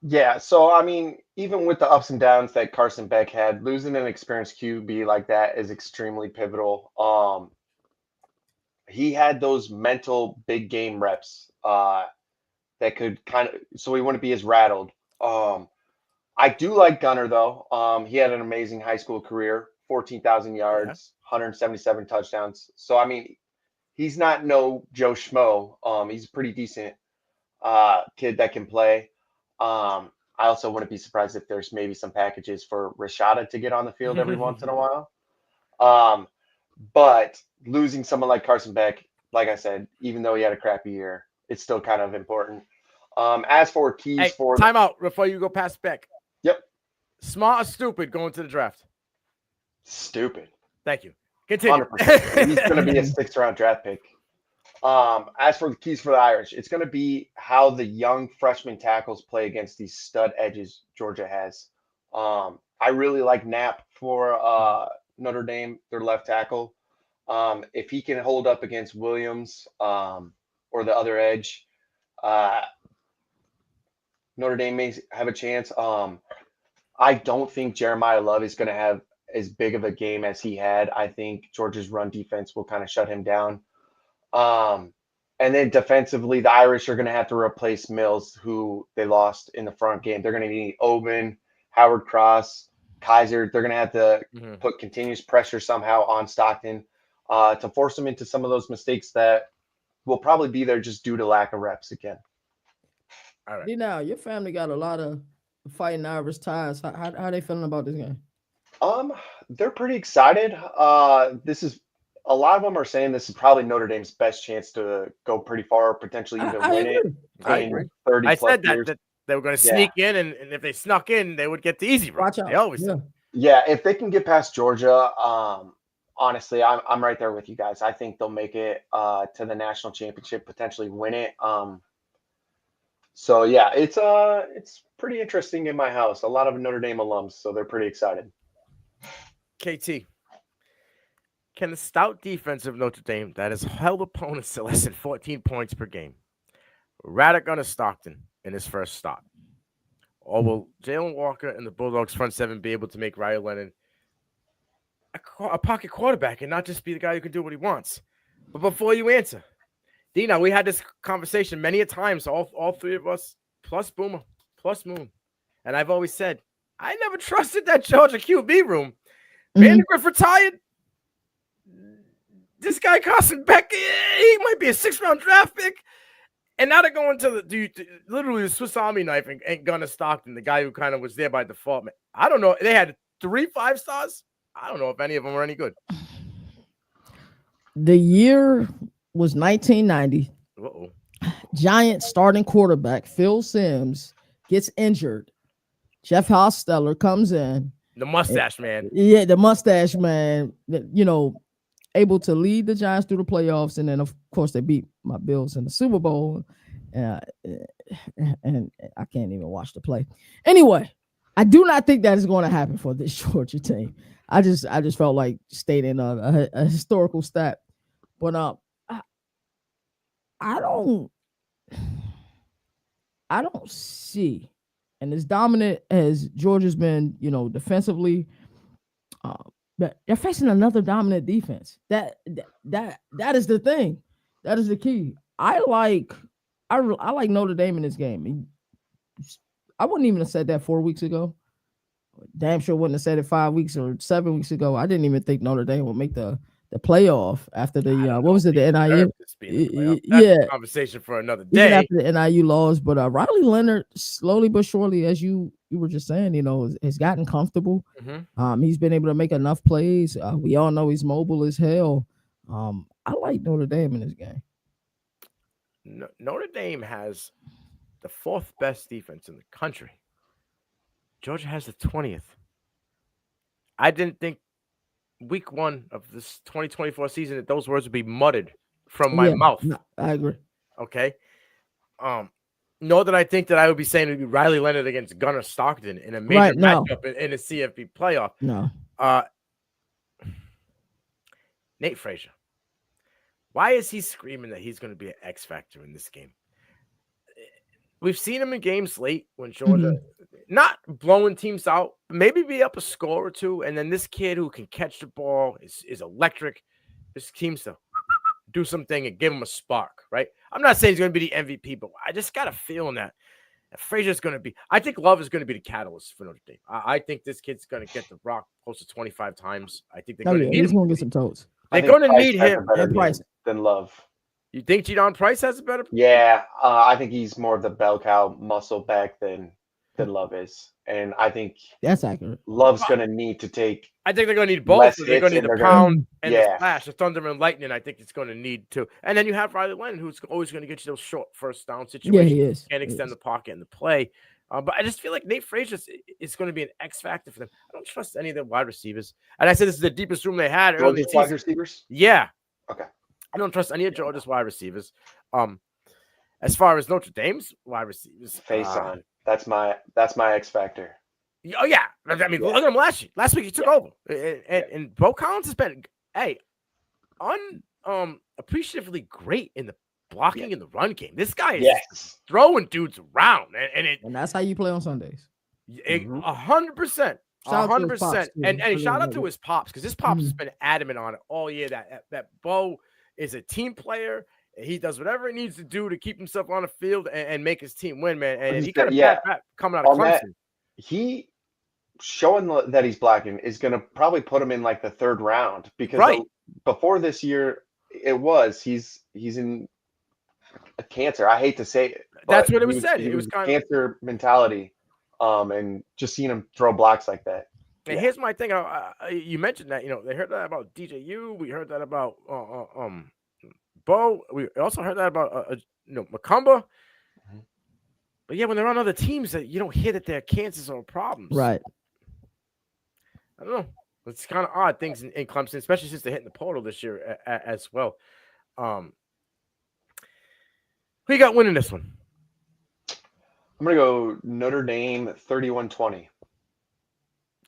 Yeah, so I mean, even with the ups and downs that Carson Beck had, losing an experienced QB like that is extremely pivotal. He had those mental big game reps that could so he wouldn't be as rattled. I do like Gunner though. He had an amazing high school career, 14,000 yards, 177 touchdowns. So I mean, he's not no Joe Schmo. He's a pretty decent kid that can play. I also wouldn't be surprised if there's maybe some packages for Rashada to get on the field every once in a while. But losing someone like Carson Beck, like I said, even though he had a crappy year, it's still kind of important. As for keys for time out before you go past Beck. Yep. Smart or stupid going to the draft? Stupid. Thank you. Continue. 100%. He's going to be a 6th round draft pick. As for the keys for the Irish, it's going to be how the young freshman tackles play against these stud edges Georgia has. I really like Knapp for Notre Dame, their left tackle. If he can hold up against Williams or the other edge, Notre Dame may have a chance. I don't think Jeremiah Love is going to have as big of a game as he had. I think Georgia's run defense will kind of shut him down. And then defensively, the Irish are going to have to replace Mills, who they lost in the front game. They're going to need Oben, Howard Cross, Kaiser. They're going to have to put continuous pressure somehow on Stockton to force him into some of those mistakes that will probably be there just due to lack of reps again. All right. Now, your family got a lot of Fighting Irish ties. How they feeling about this game? They're pretty excited. This is a lot of them are saying this is probably Notre Dame's best chance to go pretty far, potentially even win it. I agree. 30 I plus said years. that they were going to sneak in, and if they snuck in, they would get the easy route. Watch out. They always do. Yeah, if they can get past Georgia, honestly, I'm right there with you guys. I think they'll make it to the national championship, potentially win it. So yeah, it's pretty interesting in my house. A lot of Notre Dame alums, so they're pretty excited. KT, can the stout defense of Notre Dame that has held opponents to less than 14 points per game rat a Gunner Stockton in his first start? Or will Jalen Walker and the Bulldogs front seven be able to make Riley Leonard a pocket quarterback and not just be the guy who can do what he wants? But before you answer, Dino, we had this conversation many a times, all three of us, plus Boomer, plus Moon. And I've always said, I never trusted that Georgia QB room. Vandegrift retired. This guy, Carson Beck, he might be a 6th round draft pick. And now they're going to literally the Swiss Army knife and Gunnar Stockton, the guy who kind of was there by default. Man, I don't know. They had 3 5-stars. I don't know if any of them were any good. The year was 1990. Uh-oh. Giant starting quarterback Phil Simms gets injured. Jeff Hostetler comes in. The mustache man. Yeah, the mustache man. You know, able to lead the Giants through the playoffs, and then of course they beat my Bills in the Super Bowl. And I can't even watch the play. Anyway, I do not think that is going to happen for this Georgia team. I just felt like stating a historical stat, but I don't see, and as dominant as Georgia's been, you know, defensively, but they're facing another dominant defense. That is the thing. That is the key. I like Notre Dame in this game. I wouldn't even have said that 4 weeks ago. Damn sure wouldn't have said it 5 weeks or 7 weeks ago. I didn't even think Notre Dame would make the playoff after the what was it, the NIU? That's a conversation for another day. Even after the NIU loss, but Riley Leonard, slowly but surely, as you were just saying, you know, has gotten comfortable. Mm-hmm. He's been able to make enough plays. We all know he's mobile as hell. I like Notre Dame in this game. Notre Dame has the 4th best defense in the country. Georgia has the 20th. I didn't think week 1 of this 2024 season that those words would be mudded from my mouth. No, I agree. Okay. Nor that I think that I would be saying it would be Riley Leonard against Gunnar Stockton in a major matchup in a CFB playoff. No. Nate Frazier. Why is he screaming that he's going to be an X factor in this game? We've seen him in games late when Georgia not blowing teams out, maybe be up a score or two, and then this kid who can catch the ball is electric. This seems to do something and give him a spark, right? I'm not saying he's going to be the MVP, but I just got a feeling that Frazier's going to be. I think Love is going to be the catalyst for Notre Dame. I think this kid's going to get the rock close to 25 times. I think they're going to need him. He's going to get some toes. They're going to need him and Price than Love. You think Jadon Price has a better? Yeah, I think he's more of the bell cow muscle back than Love is, and I think that's accurate. Love's going to need to take. I think they're going to need both. They're going to need the pound and the flash, the thunder and lightning. I think it's going to need to. And then you have Riley Leonard, who's always going to get you those short first down situations. Yeah, he is. And extend the pocket and the play. But I just feel like Nate Frazier is going to be an X factor for them. I don't trust any of the wide receivers. And I said this is the deepest room they had early. Wide receivers? Yeah. Okay. I don't trust any of Georgia's wide receivers. As far as Notre Dame's wide receivers, face on. That's my X factor. Oh yeah, I mean, look at him last year. Last week he took over, and Bo Collins has been appreciatively great in the blocking in the run game. This guy is throwing dudes around, and that's how you play on Sundays. 100%. 100%. And shout out to his pops, because his pops has been adamant on it all year that Bo is a team player. He does whatever he needs to do to keep himself on the field and make his team win, man. And he got a bad rap coming out of Clemson. He showing that he's blacking is going to probably put him in like the 3rd round, because before this year he's in a cancer. I hate to say it. That's what it was said. It was kind of cancer mentality. And just seeing him throw blocks like that. And here's my thing. You mentioned that, they heard that about DJU. We heard that about Bo. We also heard that about Macumba. But yeah, when they're on other teams, that you don't hear that they're cancers or problems. Right. I don't know. It's kind of odd things in Clemson, especially since they're hitting the portal this year as well. Who you got winning this one? I'm going to go Notre Dame 31-20.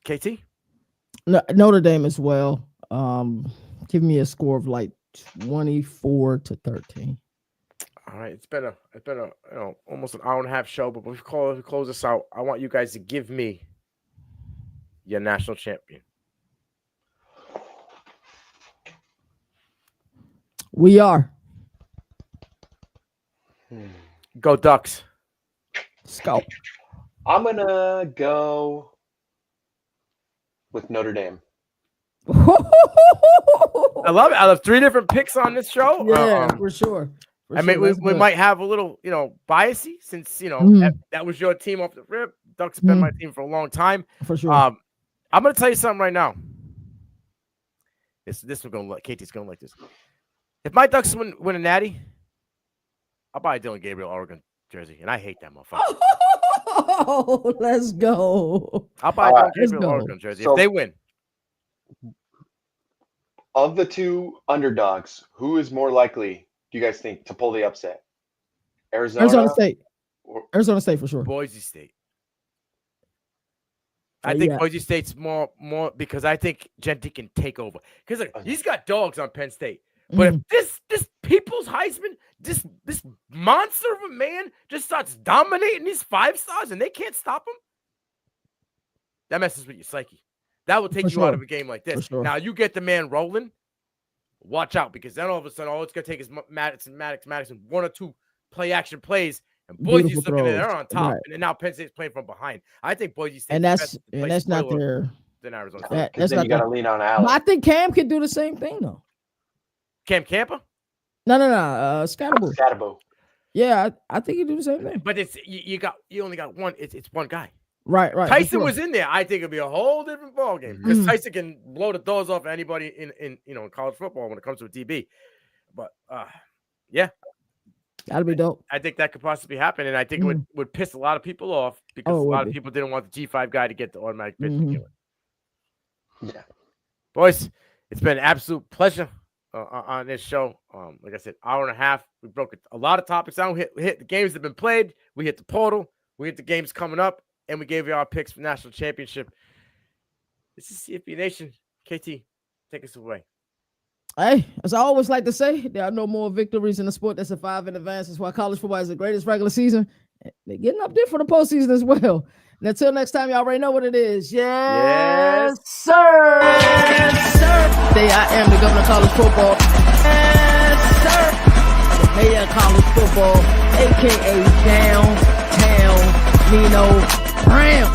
KT? No, Notre Dame as well. Give me a score of like 24-13. All right. It's been a almost an hour and a half show, but before we close this out, I want you guys to give me your national champion. We are. Go Ducks. Let's go. I'm going to go with Notre Dame. I love it. I love 3 different picks on this show. Yeah, for sure. I mean, we might have a little, biasy since, that was your team off the rip. Ducks have been my team for a long time. For sure. I'm going to tell you something right now. This is going to Katie's going to like this. If my Ducks win a natty, I'll buy a Dylan Gabriel Oregon jersey, and I hate that motherfucker. Oh, let's go. I'll buy a Dylan Gabriel Oregon jersey if they win. Of the two underdogs, who is more likely, do you guys think, to pull the upset? Arizona State. Arizona State for sure. Boise State. I think Boise State's more because I think Genty can take over. Because he's got dogs on Penn State. But if this people's Heisman, this monster of a man just starts dominating these 5 stars and they can't stop him, that messes with your psyche. That will take you out of a game like this. Now, you get the man rolling, watch out, because then all of a sudden, all it's going to take is Madison, 1 or 2 play-action plays, and Boise's looking at they're on top, and now Penn State's playing from behind. I think Boise State that's not their than Arizona. That's then you got to lean on Allen. I think Cam could do the same thing though. Cam Camper? No. Scatterbo. Yeah, I think he do the same thing. But it's you only got one. It's one guy. Right. Tyson was in there. I think it'd be a whole different ball game because Tyson can blow the doors off anybody in college football when it comes to a DB. But yeah, that'd be dope. I think that could possibly happen, and I think it would piss a lot of people off because a lot of people didn't want the G5 guy to get the automatic bid. Yeah, boys, it's been an absolute pleasure on this show. Like I said, hour and a half. We broke a lot of topics down. We hit the games that have been played. We hit the portal. We hit the games coming up. And we gave you our picks for national championship. This is CFB Nation. KT, take us away. Hey, as I always like to say, there are no more victories in the sport that survive in advance. That's why college football is the greatest regular season. They're getting up there for the postseason as well. And until next time, y'all already know what it is. Yes, sir. Yes, sir. Today I am the governor of college football. Yes, sir. The mayor of college football, a.k.a. downtown Nino Brown.